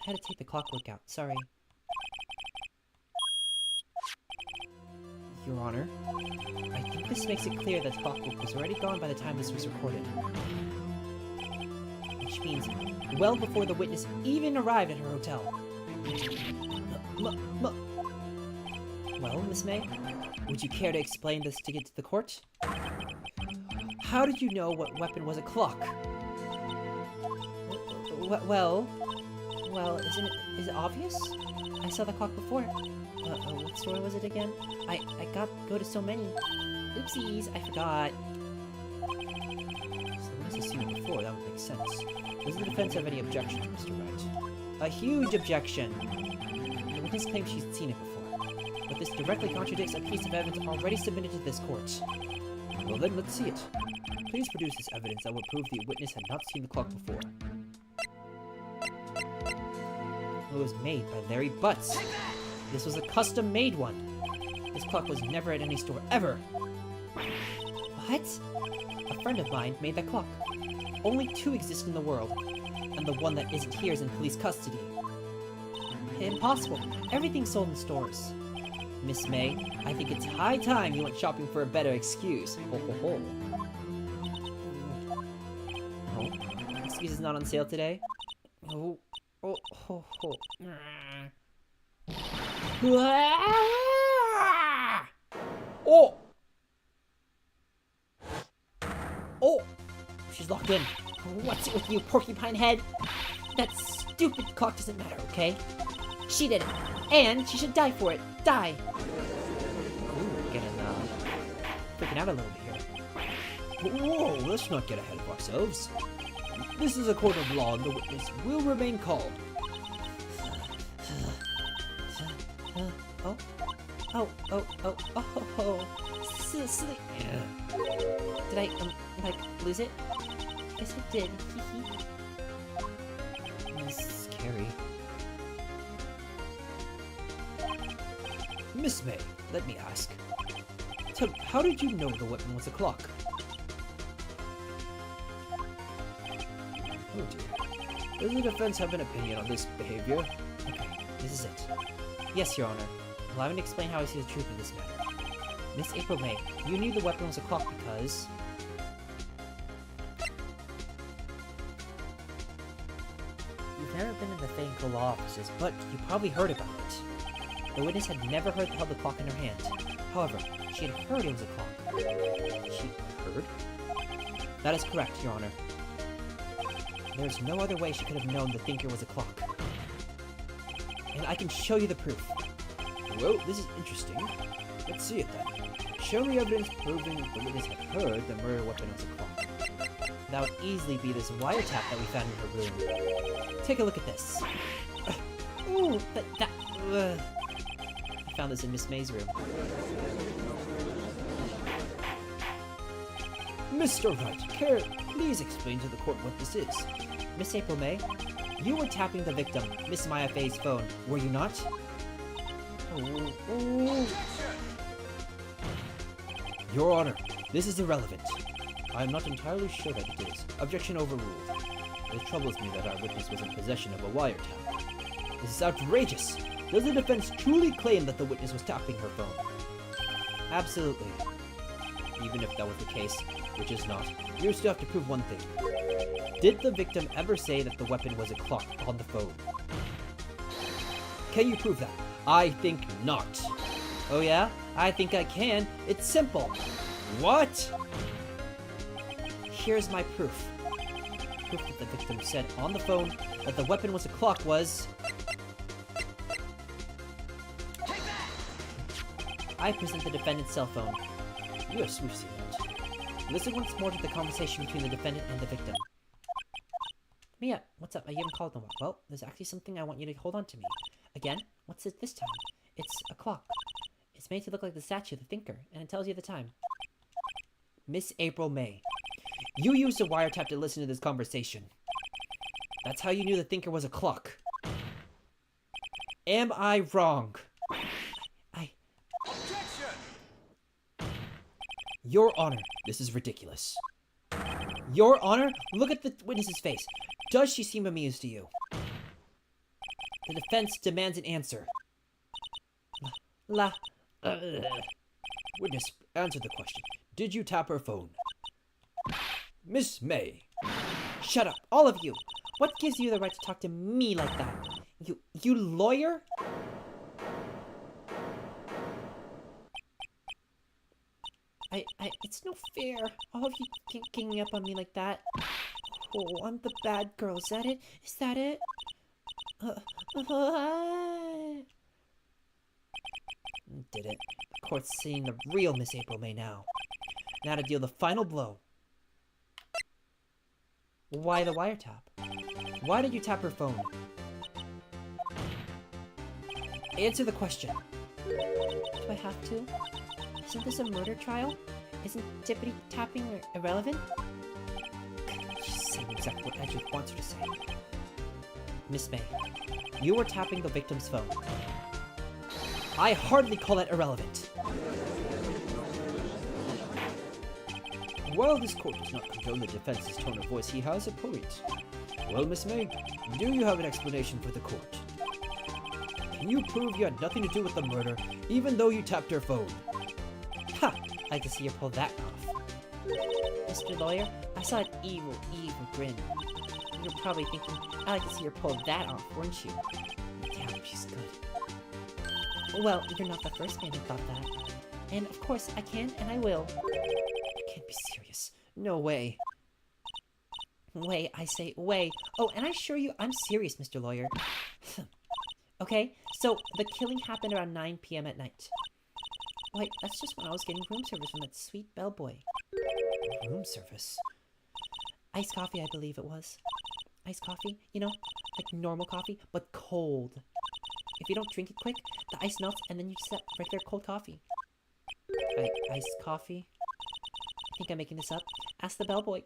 I had to take the clockwork out. Sorry. Your Honor, I think this makes it clear that the clockwork was already gone by the time this was recorded. Which means well before the witness even arrived at her hotel. Well, Miss May, would you care to explain this to get to the court? How did you know what weapon was a clock? Well, is it obvious? I saw the clock before. What store was it again? I go to so many. Oopsies, I forgot. So I must have seen it before, that would make sense. Does the defense have any objections, Mr. Wright? A huge objection! The witness claims she's seen it before, but this directly contradicts a piece of evidence already submitted to this court. Well then, let's see it. Please produce this evidence that will prove the witness had not seen the clock before. It was made by Larry Butts. This was a custom-made one. This clock was never at any store, ever. What? A friend of mine made that clock. Only 2 exist in the world, and the one that isn't here is in police custody. Impossible. Everything's sold in stores. Miss May, I think it's high time you went shopping for a better excuse. Ho ho ho. Oh, excuse is not on sale today? Oh, oh, ho ho. Oh! Oh! She's locked in. What's it with you, porcupine head? That stupid clock doesn't matter, okay? She did it. And she should die for it. Die! Ooh, getting, freaking out a little bit here. Whoa, let's not get ahead of ourselves. This is a court of law and the witness will remain calm. Sleep. Did I, lose it? Yes, I did. This is scary. Miss May, let me ask. Tell me, how did you know the weapon was a clock? Oh dear. Does the defense have an opinion on this behavior? Okay, this is it. Yes, Your Honor. Allow me to explain how I see the truth of this matter. Miss April May, you knew the weapon was a clock because... You've never been in the Fanco law offices, but you probably heard about it. The witness had never held the clock in her hand. However, she had heard it was a clock. She heard? That is correct, Your Honor. There's no other way she could have known the thinker was a clock. And I can show you the proof. Well, this is interesting. Let's see it then. Show me evidence proving the witness had heard the murder weapon was a clock. That would easily be this wiretap that we found in her room. Take a look at this. Ooh, I found this in Miss May's room. Mr. Wright, please explain to the court what this is. Miss April May, you were tapping the victim, Miss Maya Faye's phone, were you not? Objection! Your Honor, this is irrelevant. I am not entirely sure that it is. Objection overruled. It troubles me that our witness was in possession of a wiretap. This is outrageous! Does the defense truly claim that the witness was tapping her phone? Absolutely. Even if that was the case, which is not, you still have to prove one thing. Did the victim ever say that the weapon was a clock on the phone? Can you prove that? I think not. Oh yeah? I think I can. It's simple. What? Here's my proof. Proof that the victim said on the phone that the weapon was a clock was... I present the defendant's cell phone. Yes, we've seen that. Listen once more to the conversation between the defendant and the victim. Mia, what's up? You haven't called in a while. Well, there's actually something I want you to hold on to me. Again? What's it this time? It's a clock. It's made to look like the statue of the thinker, and it tells you the time. Miss April May, you used a wiretap to listen to this conversation. That's how you knew the thinker was a clock. Am I wrong? Objection! Your Honor, this is ridiculous. Your Honor, look at the witness's face. Does she seem amused to you? The defense demands an answer. Witness, answer the question. Did you tap her phone? Miss May. Shut up, all of you. What gives you the right to talk to me like that? You lawyer? It's no fair. All of you ganging up on me like that. Oh, I'm the bad girl. Is that it? Is that it? Did it. The court's seeing the real Miss April May now. Now to deal the final blow. Why the wiretap? Why did you tap her phone? Answer the question. Do I have to? Isn't this a murder trial? Isn't tippity tapping irrelevant? She's saying exactly what Edgewood wants her to say. Miss May, you were tapping the victim's phone. I hardly call that irrelevant. While this court does not condone the defense's tone of voice, he has a point. Well, Miss May, do you have an explanation for the court? Can you prove you had nothing to do with the murder, even though you tapped her phone? Ha! I'd like to see her pull that off. Mr. Lawyer, I saw an evil grin. You're probably thinking, I'd like to see her pull that off, weren't you? Damn, she's good. Well, you're not the first man who thought that. And of course, I can and I will. You can't be serious. No way. Way, I say, way. Oh, and I assure you, I'm serious, Mr. Lawyer. Okay, so the killing happened around 9 p.m. at night. Wait, that's just when I was getting room service from that sweet bellboy. Room service? Iced coffee, I believe it was. Iced coffee, you know, like normal coffee, but cold. If you don't drink it quick, the ice melts and then you just have regular cold coffee. Iced coffee? I think I'm making this up. Ask the bellboy.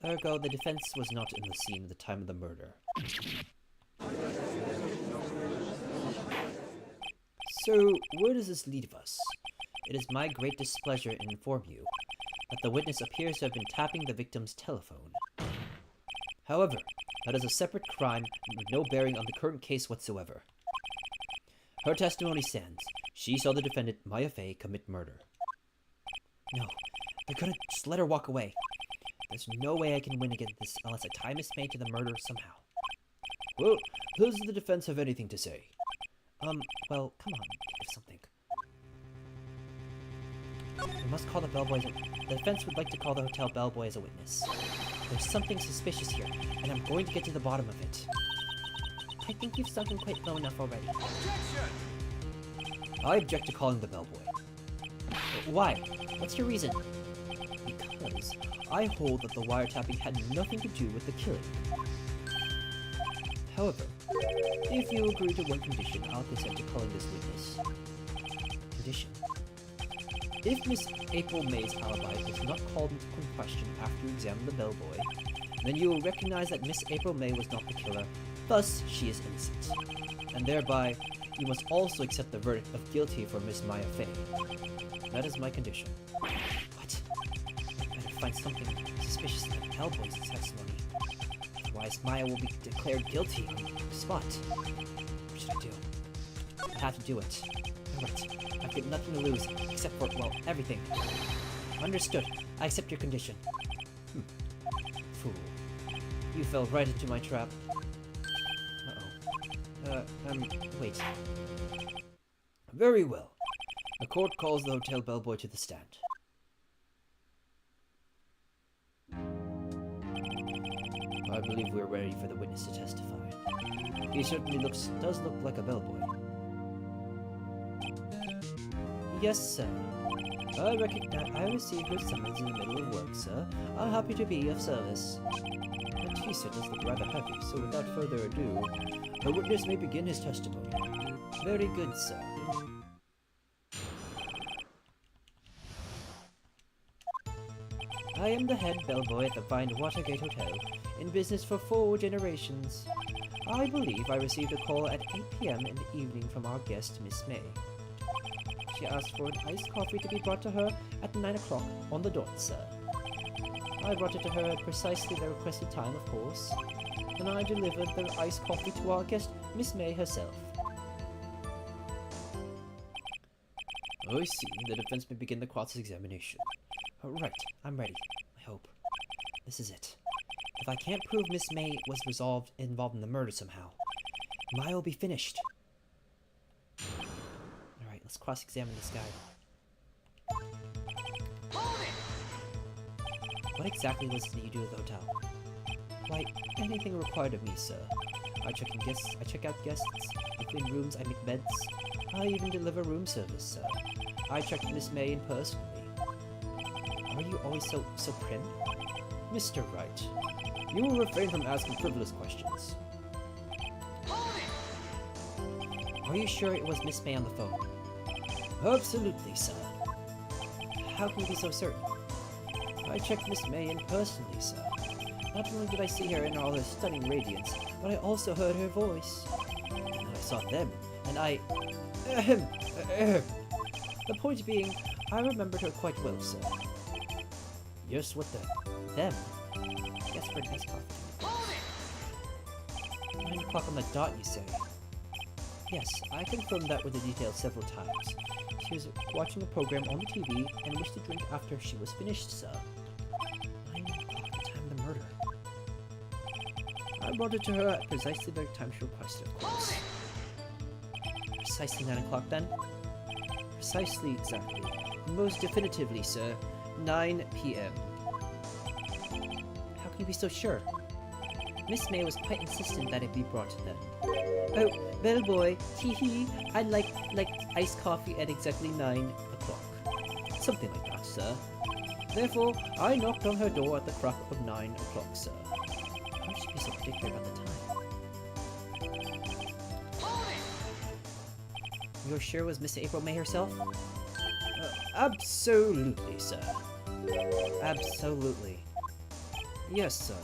Ergo, the defense was not in the scene at the time of the murder. So, where does this lead us? It is my great displeasure to inform you that the witness appears to have been tapping the victim's telephone. However, that is a separate crime with no bearing on the current case whatsoever. Her testimony stands. She saw the defendant, Maya Fey, commit murder. No, they're gonna just let her walk away. There's no way I can win against this unless I tie Miss May to the murder somehow. Well, does the defense have anything to say? Well, come on, think of something. We must call the bellboy the defense would like to call the hotel bellboy as a witness. There's something suspicious here, and I'm going to get to the bottom of it. I think you've sunk him quite low enough already. Objection! I object to calling the bellboy. Why? What's your reason? Because I hold that the wiretapping had nothing to do with the killing. However, if you agree to one condition, I'll consent to calling this witness. Condition. If Miss April May's alibi was not called into question after you examine the bellboy, then you will recognize that Miss April May was not the killer, thus she is innocent. And thereby, you must also accept the verdict of guilty for Miss Maya Fey. That is my condition. What? I better find something suspicious in the bellboy's testimony. Otherwise, Maya will be declared guilty on the spot. What should I do? I have to do it. Alright, I've got nothing to lose, except for, well, everything. Understood. I accept your condition. Fool. You fell right into my trap. Wait. Very well. The court calls the hotel bellboy to the stand. I believe we're ready for the witness to testify. He certainly does look like a bellboy. Yes, sir. I recognize I received your summons in the middle of work, sir. I'm happy to be of service. The tea set does look rather heavy, so without further ado, the witness may begin his testimony. Very good, sir. I am the head bellboy at the fine Watergate Hotel, in business for 4 generations. I believe I received a call at 8 p.m. in the evening from our guest, Miss May. She asked for an iced coffee to be brought to her at 9 o'clock on the dot, sir. I brought it to her at precisely the requested time, of course, and I delivered the iced coffee to our guest, Miss May herself. I see. The defense may begin the cross-examination. Right, I'm ready, I hope. This is it. If I can't prove Miss May was involved in the murder somehow, Maya will be finished. Alright, let's cross-examine this guy. What exactly was it that you do at the hotel? Why, anything required of me, sir. I check out guests, I clean rooms, I make beds. I even deliver room service, sir. I checked Miss May in personally. Are you always so prim? Mr. Wright, you will refrain from asking frivolous questions. Are you sure it was Miss May on the phone? Absolutely, sir. How can you be so certain? I checked Miss May in personally, sir. Not only did I see her in all her stunning radiance, but I also heard her voice. And then I saw them, and I... The point being, I remembered her quite well, sir. Yes, what the... Them? Yes, for an iced coffee. 9 o'clock on the dot, you say? Yes, I confirmed that with the details several times. She was watching a program on the TV and wished to drink after she was finished, sir. 9 o'clock, the time of the murder. I brought it to her at precisely the time she requested, of course. Precisely 9 o'clock, then? Precisely, exactly. Most definitively, sir. 9 p.m. How can you be so sure? Miss May was quite insistent that it be brought to them. Oh, bellboy, hee, I'd like iced coffee at exactly 9 o'clock. Something like that, sir. Therefore, I knocked on her door at the clock of 9 o'clock, sir. How should be so particular about the time? You're sure it was Miss April May herself? Absolutely, sir. Absolutely. Yes, sir.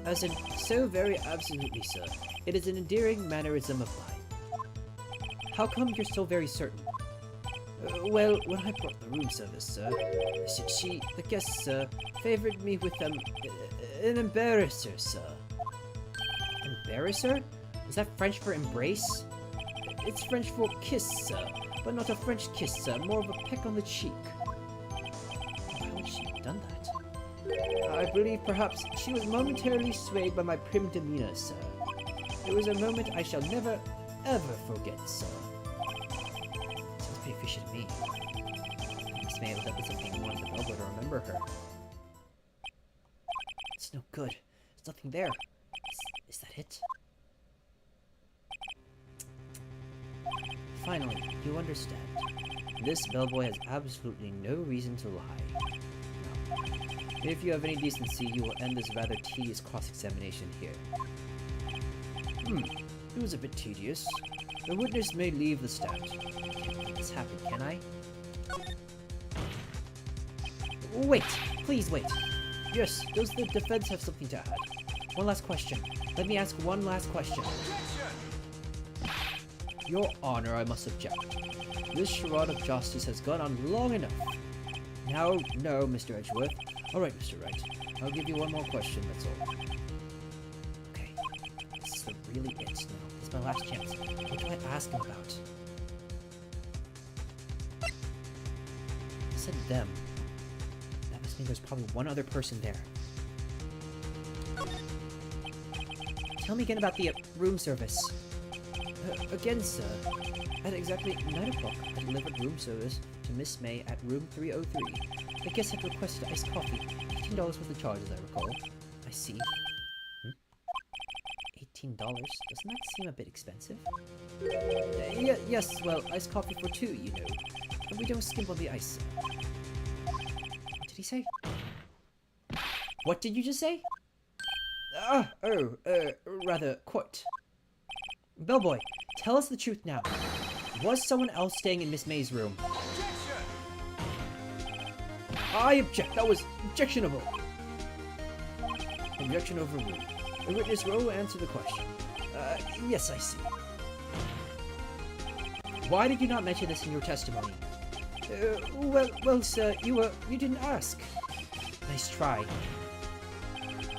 As in, so very absolutely, sir. It is an endearing mannerism of mine. How come you're so very certain? Well, when I brought the room service, sir, the guests, sir, favored me with, an embarrasser, sir. Embarrasser? Is that French for embrace? It's French for kiss, sir, but not a French kiss, sir, more of a peck on the cheek. Why would she have done that? I believe perhaps she was momentarily swayed by my prim demeanor, sir. It was a moment I shall never, ever forget, sir. Sounds pretty fishy to me. Miss May was up to something and wanted the bellboy to remember her. It's no good. There's nothing there. Is that it? Finally, you understand. This bellboy has absolutely no reason to lie. No. If you have any decency, you will end this rather tedious cross-examination here. It was a bit tedious. The witness may leave the stand. Can't let this happen, can I? Wait! Please wait! Yes, does the defense have something to add? One last question. Let me ask one last question. Your Honor, I must object. This charade of justice has gone on long enough. Now, no, Mr. Edgeworth. Alright, Mr. Wright. I'll give you one more question, that's all. Okay. This is really it now. This is my last chance. What do I ask him about? I said them. That must mean there's probably one other person there. Tell me again about the room service. Again, sir. At exactly 9 o'clock, I delivered room service to Miss May at room 303. The guest had requested iced coffee. $18 worth of charges, I recall. I see. $18? Doesn't that seem a bit expensive? Yes, well, iced coffee for 2, you know. And we don't skimp on the ice. What did he say? What did you just say? Rather, quite. Bellboy, tell us the truth now. Was someone else staying in Miss May's room? I object. That was objectionable. Objection overruled. The witness will answer the question. Yes, I see. Why did you not mention this in your testimony? Well, sir, you didn't ask. Nice try.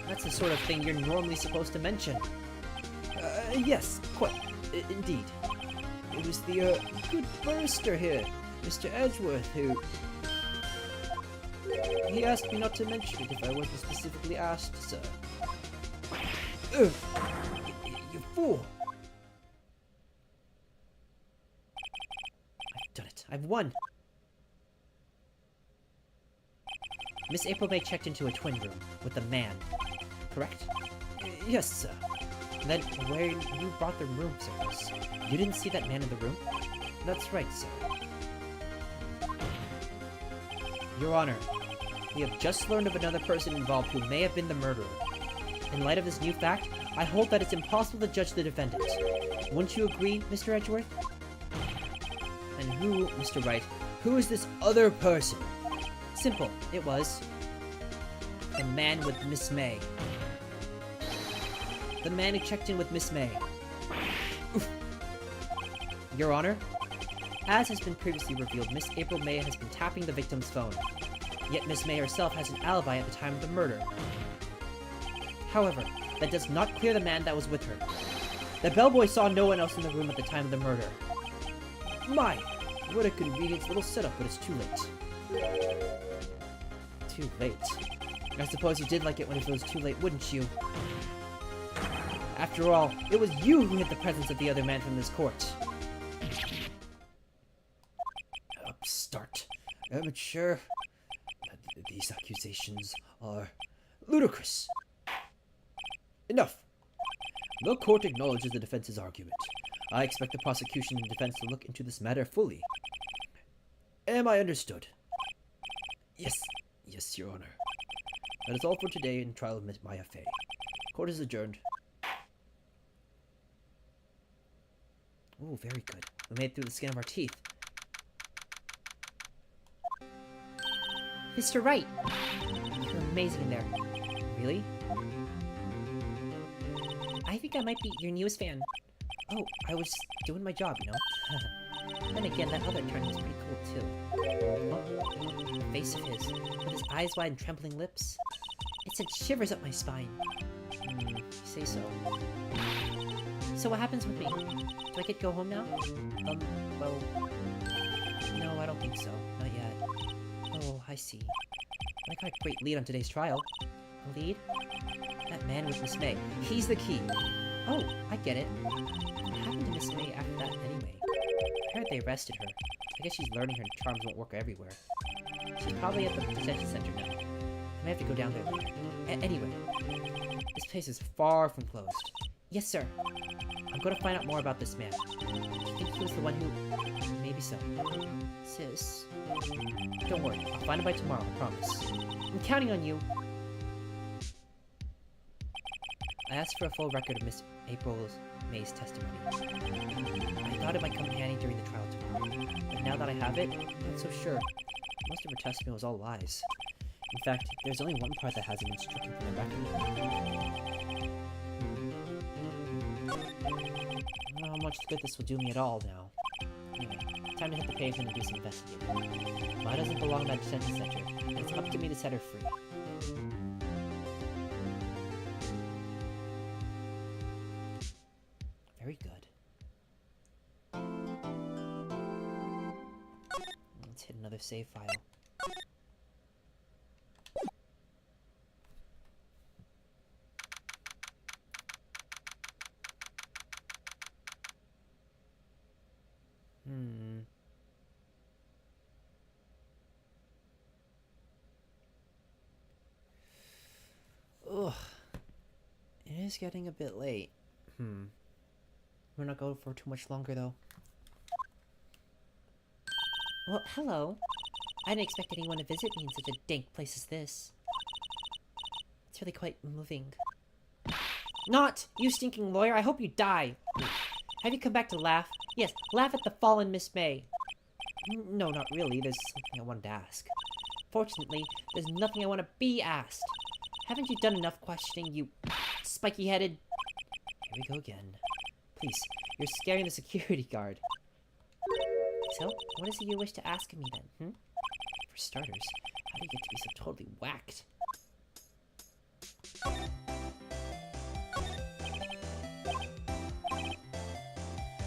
That's the sort of thing you're normally supposed to mention. Yes, quite. Indeed. It was the, good barrister here, Mr. Edgeworth, who... He asked me not to mention it if I wasn't specifically asked, sir. Ugh! You fool! I've done it. I've won! Miss April May checked into a twin room with a man, correct? Yes, sir. And then where you brought the room service, you didn't see that man in the room? That's right, sir. Your Honor, we have just learned of another person involved who may have been the murderer. In light of this new fact, I hold that it's impossible to judge the defendant. Wouldn't you agree, Mr. Edgeworth? And who, Mr. Wright, who is this other person? Simple. It was the man with Miss May. The man who checked in with Miss May. Your Honor, as has been previously revealed, Miss April May has been tapping the victim's phone. Yet Miss May herself has an alibi at the time of the murder. However, that does not clear the man that was with her. The bellboy saw no one else in the room at the time of the murder. My! What a convenient little setup, but it's too late. Too late. I suppose you did like it when it was too late, wouldn't you? After all, it was you who hid the presence of the other man from this court. Upstart. Amateur. These accusations are ludicrous. Enough. The court acknowledges the defense's argument. I expect the prosecution and defense to look into this matter fully. Am I understood? Yes. Yes, Your Honor. That is all for today in trial of Miss Maya Fey. Court is adjourned. Ooh, very good. We made it through the skin of our teeth. Mr. Wright! You're amazing in there. Really? I think I might be your newest fan. Oh, I was doing my job, you know? Then again, that other turn was pretty cool, too. Oh, the face of his, with his eyes wide and trembling lips. It sent shivers up my spine. You say so. So what happens with me? Do I get to go home now? Well... No, I don't think so. Not yet. Oh, I see. I got a great lead on today's trial. A lead? That man with Miss May. He's the key. Oh, I get it. What happened to Miss May after that anyway? I heard they arrested her. I guess she's learning her charms won't work everywhere. She's probably at the detention center now. I may have to go down there later. Anyway, this place is far from closed. Yes, sir. I'm going to find out more about this man. Do you think he was the one who... Maybe so. Sis... Don't worry, I'll find him by tomorrow, I promise. I'm counting on you. I asked for a full record of Miss April May's testimony. I thought it might come in handy during the trial tomorrow, but now that I have it, I'm not so sure. Most of her testimony was all lies. In fact, there's only one part that hasn't been stricken from the record. I don't know how much good this will do me at all now. Anyway, time to hit the pavement and do some investigating. Maya doesn't belong in that detention center, and it's up to me to set her free. Very good. Let's hit another save file. Ugh. It is getting a bit late. We're not going for too much longer, though. Well, hello. I didn't expect anyone to visit me in such a dank place as this. It's really quite moving. Not! You stinking lawyer! I hope you die! Have you come back to laugh? Yes, laugh at the fallen Miss May. No, not really. There's something I wanted to ask. Fortunately, there's nothing I want to be asked. Haven't you done enough questioning, you spiky-headed... Here we go again. Please, you're scaring the security guard. So, what is it you wish to ask of me then, For starters, how do you get to be so totally whacked?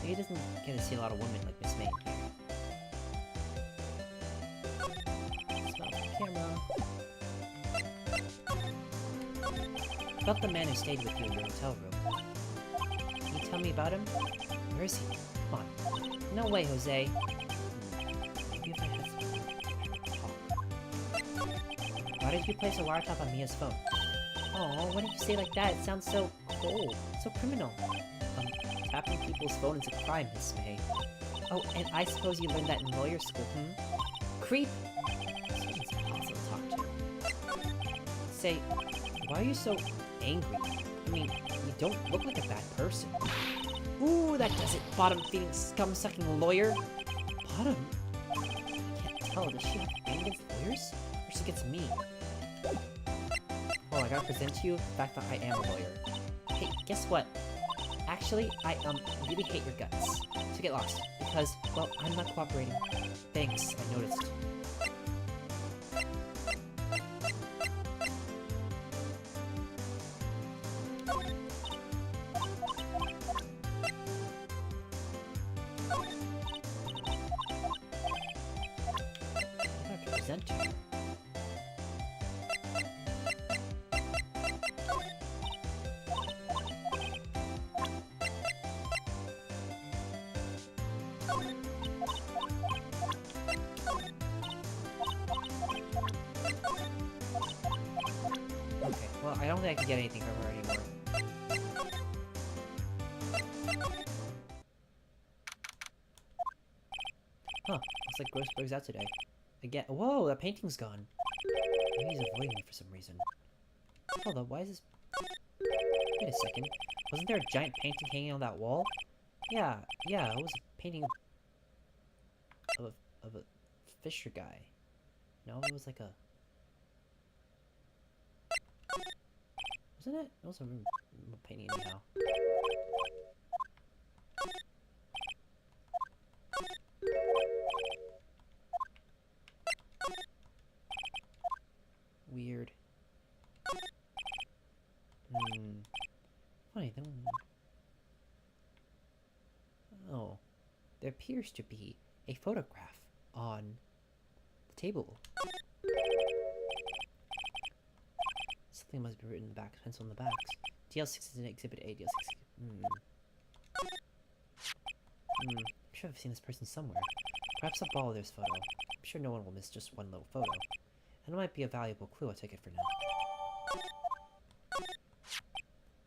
Maybe he doesn't get to see a lot of women like Miss May here. Smell the camera. About the man who stayed with you in your hotel room. Can you tell me about him? Where is he? Come on. No way, Jose. Maybe if I had some talk. Why did you place a wiretap on Mia's phone? Oh, why did you say it like that? It sounds so cold, so criminal. Tapping people's phone is a crime, Miss May. Oh, and I suppose you learned that in lawyer school, Creep! Someone's impossible to talk to. Say, why are you so angry? I mean, you don't look like a bad person. Ooh, that does it, bottom-feeding, scum-sucking lawyer. Bottom? I can't tell, does she have anger against lawyers? Or she gets me? Oh, I gotta present to you the fact that I am a lawyer. Hey, guess what? Actually, I really hate your guts. So get lost, because, well, I'm not cooperating. Thanks, I noticed. I have to present to you. Okay, well, I don't think I can get anything from her anymore. Huh, looks like Grossberg's out today. Again, whoa, that painting's gone. Maybe he's avoiding me for some reason. Hold up, why is this... Wait a second, wasn't there a giant painting hanging on that wall? Yeah, it was a painting of a fisher guy. No, it was like a... Wasn't it? It was a painting anyhow. Weird. Funny, then... Oh. There appears to be a photograph on the table. Something must be written in the back, pencil in the backs. DL6 is in Exhibit A, DL6... I'm sure I've seen this person somewhere. Perhaps I'll borrow this photo. I'm sure no one will miss just one little photo. And it might be a valuable clue, I'll take it for now.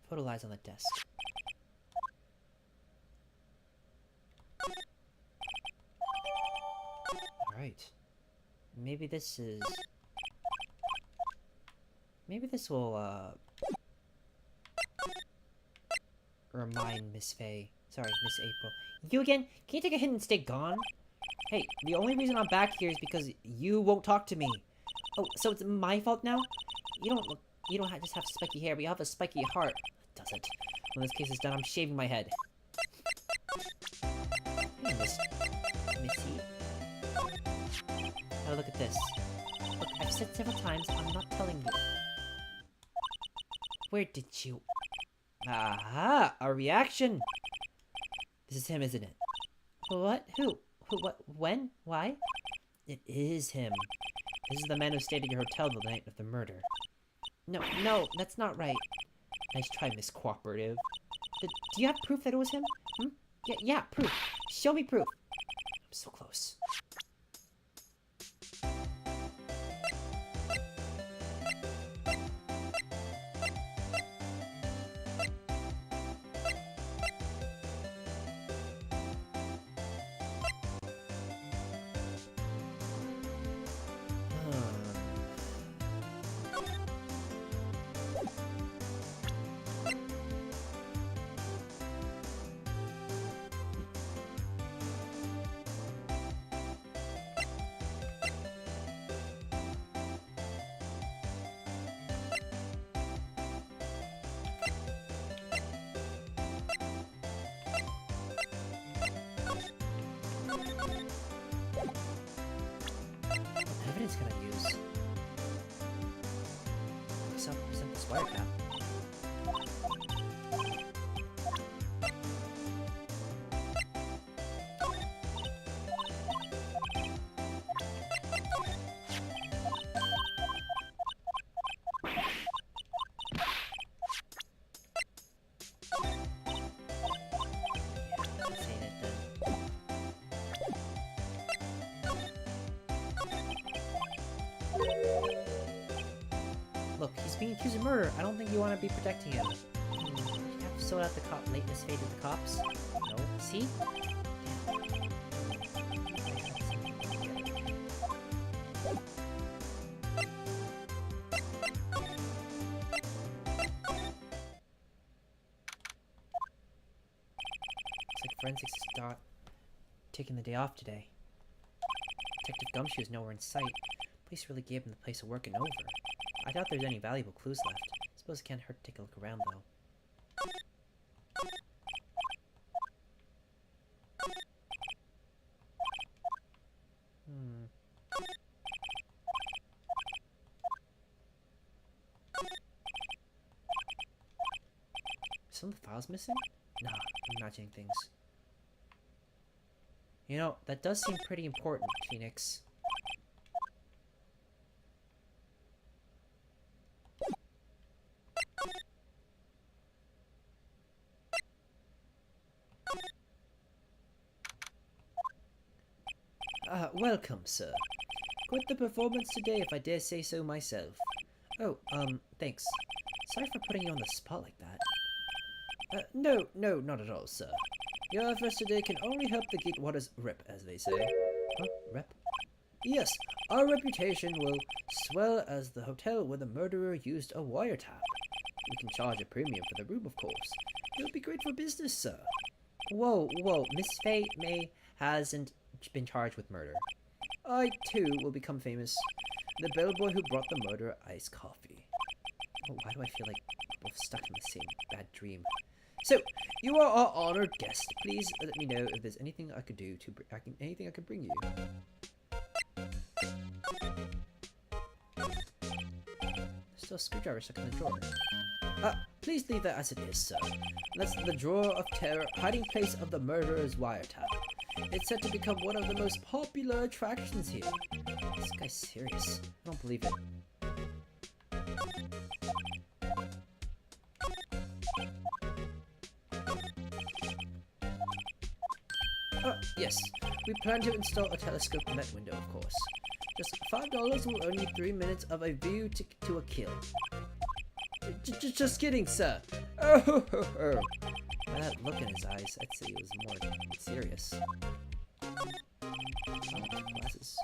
Photo lies on the desk. Alright. Maybe this is... Maybe this will, remind Miss Faye. Sorry, Miss April. You again? Can you take a hint and stay gone? Hey, the only reason I'm back here is because you won't talk to me. Oh, so it's my fault now? You don't just have spiky hair, but you have a spiky heart. Does it? When this case is done, I'm shaving my head. Hey, Missy. Now look at this. Look, I've said several times, I'm not telling you. Where did you... Aha! A reaction! This is him, isn't it? What? Who? What? When? Why? It is him. This is the man who stayed at your hotel the night of the murder. No, that's not right. Nice try, Miss Cooperative. Do you have proof that it was him? Yeah, proof. Show me proof. I'm so close. wiretap. This ain't it then. Look, he's being accused of murder. I don't think you want to be protecting him. You have to sort out the latest fate of the cops. No. See? Looks like forensics is taking the day off today. Detective Gumshoe is nowhere in sight. Police really gave him the place of work and over. I doubt there's any valuable clues left. Suppose it can't hurt to take a look around, though. Some of the files missing? Nah, I'm imagining things. You know, that does seem pretty important, Phoenix. Welcome, sir. Quite the performance today, if I dare say so myself. Oh, thanks. Sorry for putting you on the spot like that. No, not at all, sir. Your efforts today can only help the Gatewaters rep, as they say. Huh? Rep? Yes, our reputation will swell as the hotel where the murderer used a wiretap. We can charge a premium for the room, of course. It'll be great for business, sir. Whoa, Miss Faye May hasn't been charged with murder. I, too, will become famous. The bellboy who brought the murderer iced coffee. Oh, why do I feel like we're both stuck in the same bad dream? So, you are our honored guest. Please let me know if there's anything I could do to anything I could bring you. Still a screwdriver stuck in the drawer. Please leave that as it is, sir. That's the drawer of terror, hiding place of the murderer's wiretap. It's set to become one of the most popular attractions here. This guy's serious. I don't believe it. Yes. We plan to install a telescope in that window, of course. Just $5 will earn you 3 minutes of a view to a kill. Just kidding, sir. Oh. By that look in his eyes, I'd say he was more serious. Oh, glasses.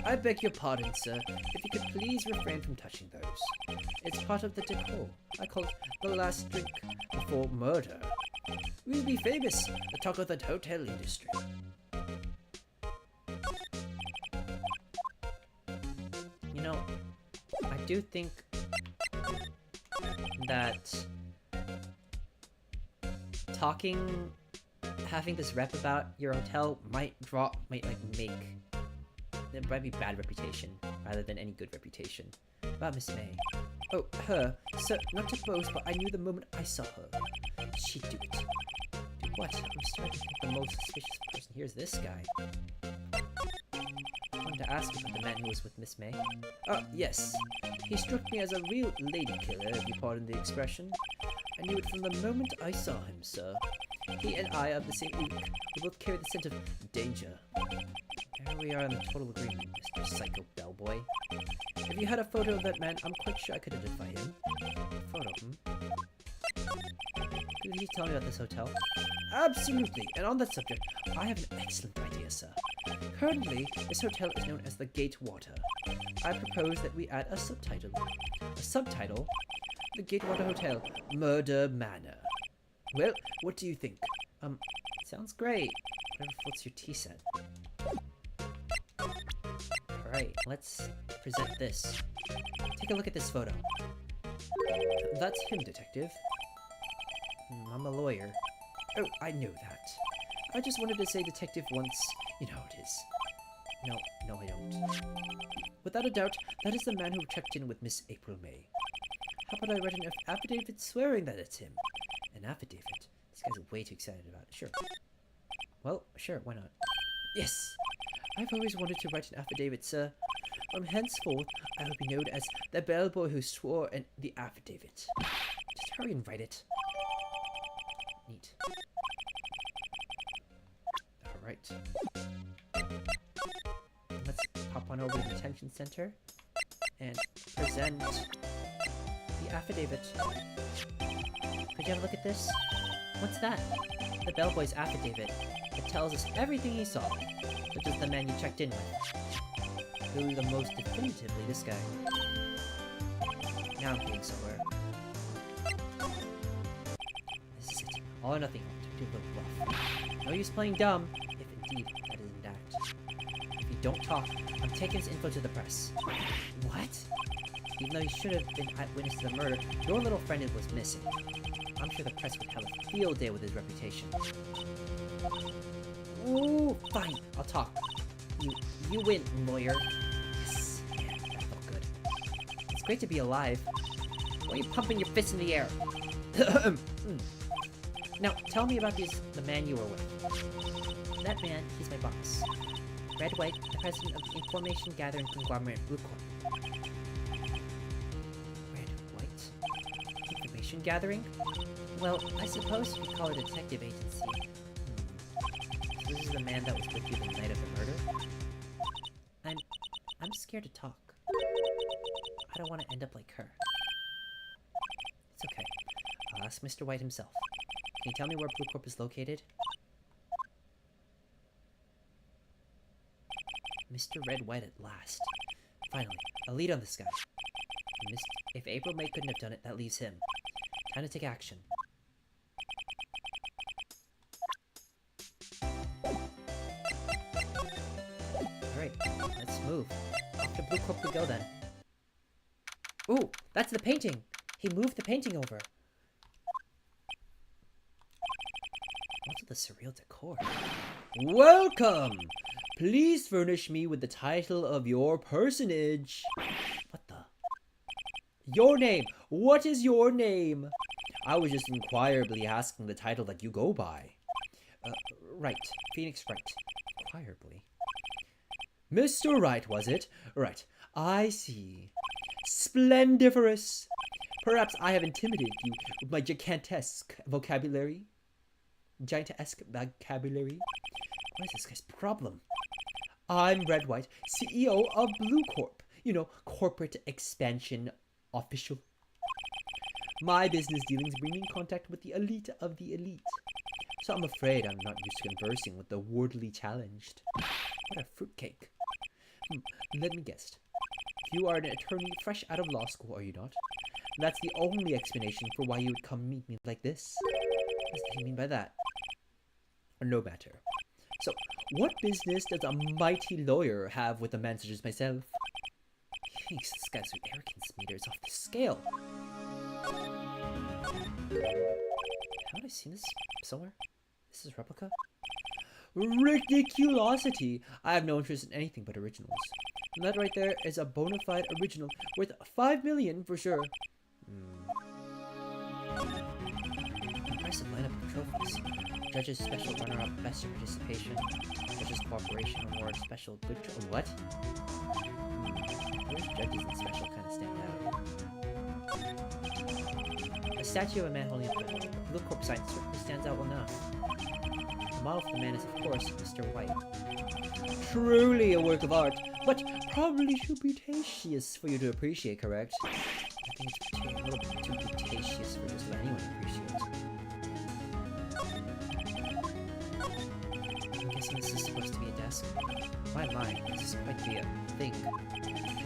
I beg your pardon, sir. If you could please refrain from touching those. It's part of the decor. I call it the last drink before murder. We'll be famous, the talk of the hotel industry. You know, I do think that having this rep about your hotel might be bad reputation rather than any good reputation. About Miss May. Oh, her. Sir, not to boast, but I knew the moment I saw her. She'd do it. Do what? I'm starting to think the most suspicious person here is this guy. I wanted to ask about the man who was with Miss May. Yes. He struck me as a real lady killer, if you pardon the expression. I knew it from the moment I saw him, sir. He and I are of the same ilk. We both carry the scent of danger. There we are in the total agreement, Mr. Psycho Bellboy. If you had a photo of that man, I'm quite sure I could identify him. A photo, Could you tell me about this hotel? Absolutely, and on that subject, I have an excellent idea, sir. Currently, this hotel is known as the Gatewater. I propose that we add a subtitle. A subtitle? The Gatewater Hotel, Murder Manor. Well, what do you think? Sounds great. Whatever floats your tea set. Alright, let's present this. Take a look at this photo. That's him, detective. I'm a lawyer. Oh, I know that. I just wanted to say detective once. You know how it is. No, I don't. Without a doubt, that is the man who checked in with Miss April May. How about I write an affidavit swearing that it's him? An affidavit? This guy's way too excited about it. Sure. Well, sure, why not? Yes! I've always wanted to write an affidavit, sir. From henceforth, I will be known as the bellboy who swore the affidavit. Just hurry and write it. Neat. Alright. Let's hop on over to the detention center and present the affidavit. Could you have a look at this? What's that? The bellboy's affidavit. It tells us everything he saw, such as the man you checked in with. Clearly the most definitively this guy. Now I'm getting somewhere. This is it. All or nothing. Detective Bluff. No use playing dumb, if indeed that is in act. If you don't talk, I'm taking this info to the press. What? Even though he should have been eyewitness to the murder, your little friend was missing. I'm sure the press would have a field day with his reputation. Ooh, fine, I'll talk. You win, lawyer. Yes, yeah, that felt good. It's great to be alive. Why are you pumping your fists in the air? Now, tell me about the man you were with. That man, he's my boss. Red White, the president of the information gathering conglomerate Blue Corp. Red White? Information gathering? Well, I suppose you could call it a detective agency. So this is the man that was with you the night of the murder? I'm scared to talk. I don't want to end up like her. It's okay. I'll ask Mr. White himself. Can you tell me where Blue Corp is located? Mr. Red White at last. Finally, a lead on this guy. If April May couldn't have done it, that leaves him. Time to take action. Alright, let's move. Off to Blue Corp we go then. Ooh, that's the painting! He moved the painting over. Also the surreal decor. Welcome! Please furnish me with the title of your personage. What the? Your name! What is your name? I was just inquirably asking the title that you go by. Wright. Phoenix Wright. Inquirably. Mr. Wright, was it? Right. I see. Splendiferous! Perhaps I have intimidated you with my gigantesque vocabulary? Giantesque vocabulary? What is this guy's problem? I'm Red White, CEO of Blue Corp. You know, corporate expansion official. My business dealings bring me in contact with the elite of the elite. So I'm afraid I'm not used to conversing with the worldly challenged. What a fruitcake. Let me guess. You are an attorney fresh out of law school, are you not? That's the only explanation for why you would come meet me like this. What does he mean by that? No matter. So, what business does a mighty lawyer have with a man such as myself? Thanks, this guy's arrogance meter is off the scale. Haven't I seen this somewhere? This is replica? Ridiculosity! I have no interest in anything but originals. And that right there is a bona fide original worth 5 million for sure. Impressive lineup of trophies. Judges special runner-up, best participation, judges cooperation award, special good what? Those judges and special kind of stand out. A statue of a man holding a pen. The Blue Corp sign certainly stands out well enough. The model for the man is, of course, Mr. White. Truly a work of art, but probably too pretentious for you to appreciate, correct? I think it's a little bit too pretentious for just anyone to appreciate. I'm guessing this is supposed to be a desk. My mind, this is quite the thing.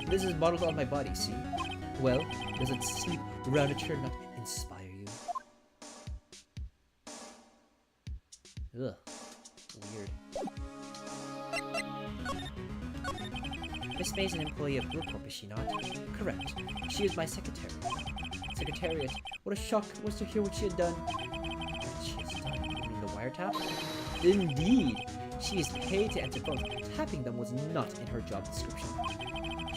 This is modeled on my body, see? Well, does it sleep around a chair not inspire you? Ugh. Weird. Miss May's an employee of Blue Corp, is she not? Correct. She is my secretary. Secretariat. What a shock it was to hear what she had done. What she has done? You mean the wiretap? Indeed. She is paid to answer phones. Tapping them was not in her job description.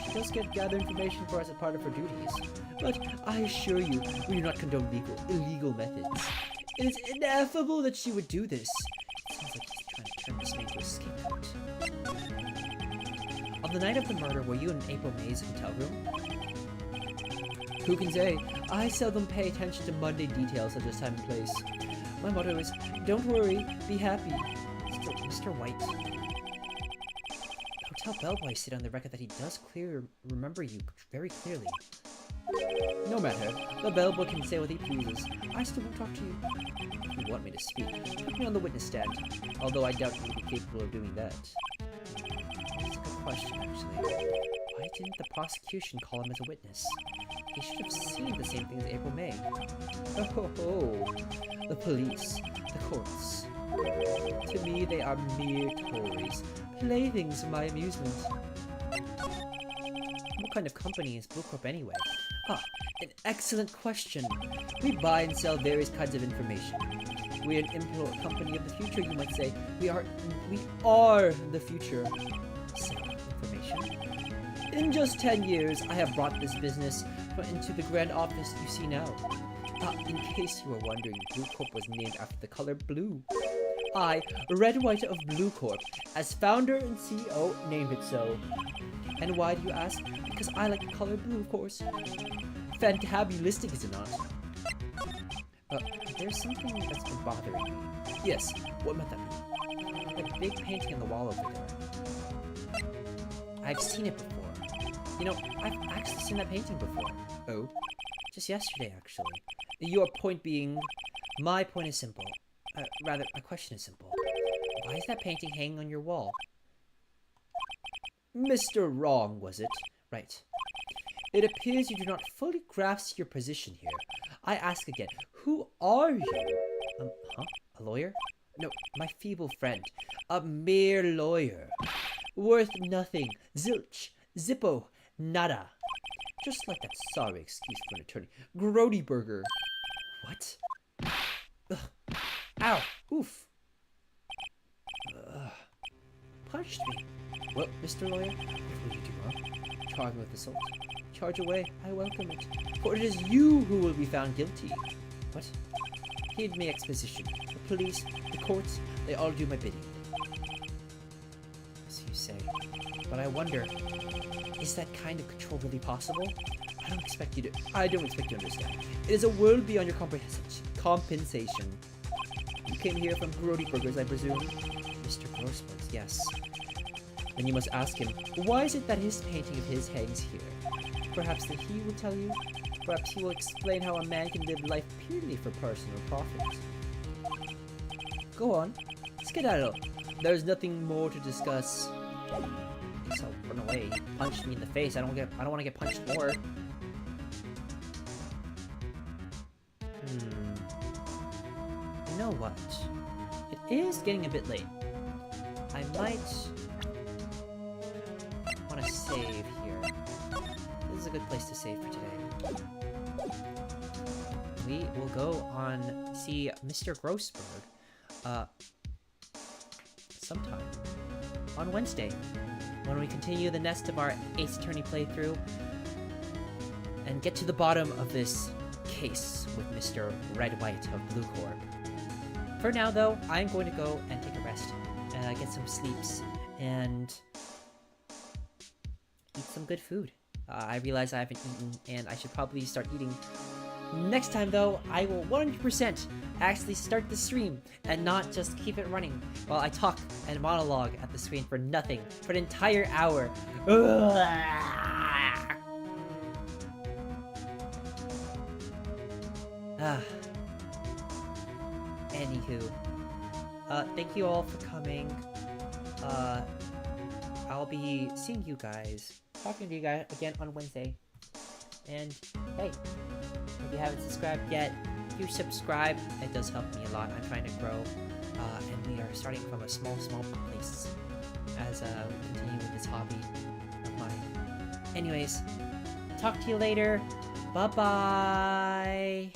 She does gather information for us as part of her duties. But I assure you, we do not condone illegal methods. It is ineffable that she would do this. It sounds like he's trying to turn this man into a scapegoat. On the night of the murder, were you in April May's hotel room? Who can say? I seldom pay attention to mundane details such as time and place. My motto is, don't worry, be happy. Mr. White. Hotel bellboy said on the record that he does remember you very clearly. No matter, the bellboy can say what he pleases. I still won't talk to you. If you want me to speak, put me on the witness stand. Although I doubt you will be capable of doing that. That's a good question, actually. Why didn't the prosecution call him as a witness? He should have seen the same thing as April May. Oh, the police, the courts. To me, they are mere toys, playthings for my amusement. What kind of company is Blue Corp anyway? Ah, an excellent question. We buy and sell various kinds of information. We're an company of the future, you might say. We are the future. Sell information? In just 10 years, I have brought this business into the grand office you see now. In case you were wondering, Blue Corp was named after the color blue. I, Red White of Blue Corp, as founder and CEO, named it so. And why do you ask? Because I like the color blue, of course. Fantabulistic, is it not? There's something that's been bothering me. Yes, what might that be? The big painting on the wall over there. I've seen it before. You know, I've actually seen that painting before. Oh? Just yesterday, actually. Your point being? My point is simple. Rather, my question is simple. Why is that painting hanging on your wall? Mr. Wrong, was it? Right. It appears you do not fully grasp your position here. I ask again, who are you? A lawyer? No, my feeble friend. A mere lawyer. Worth nothing. Zilch. Zippo. Nada. Just like that sorry excuse for an attorney. Grody Burger. What? Ugh. Ow. Oof. Punched me. Well, Mr. Lawyer, what will you do, huh? Charge me with assault. Charge away. I welcome it. For it is you who will be found guilty. What? Heed me exposition. The police, the courts, they all do my bidding. So you say. But I wonder, is that kind of control really possible? I don't expect you to understand. It is a world beyond your compensation. You came here from Grody Burgers, I presume? Mr. Grossman's, yes. Then you must ask him, why is it that his painting of his hangs here? Perhaps that he will tell you. Perhaps he will explain how a man can live life purely for personal profit. Go on, skedaddle. There's nothing more to discuss. Guess I'll run away. Punch me in the face. I don't want to get punched more. You know what? It is getting a bit late. I might want to save here. This is a good place to save for today. We will go on see Mr. Grossberg sometime on Wednesday when we continue the next of our Ace Attorney playthrough and get to the bottom of this case with Mr. Red White of Blue Corp. For now, though, I'm going to go and take a rest, get some sleeps, and eat some good food. I realize I haven't eaten, and I should probably start eating. Next time, though, I will 100% actually start the stream and not just keep it running while I talk and monologue at the screen for nothing for an entire hour. Anywho, thank you all for coming. I'll be seeing you guys, talking to you guys again on Wednesday. And hey, if you haven't subscribed yet, do subscribe. It does help me a lot. I'm trying to grow, and we are starting from a small place as we continue with this hobby of mine. Anyways, talk to you later. Bye bye.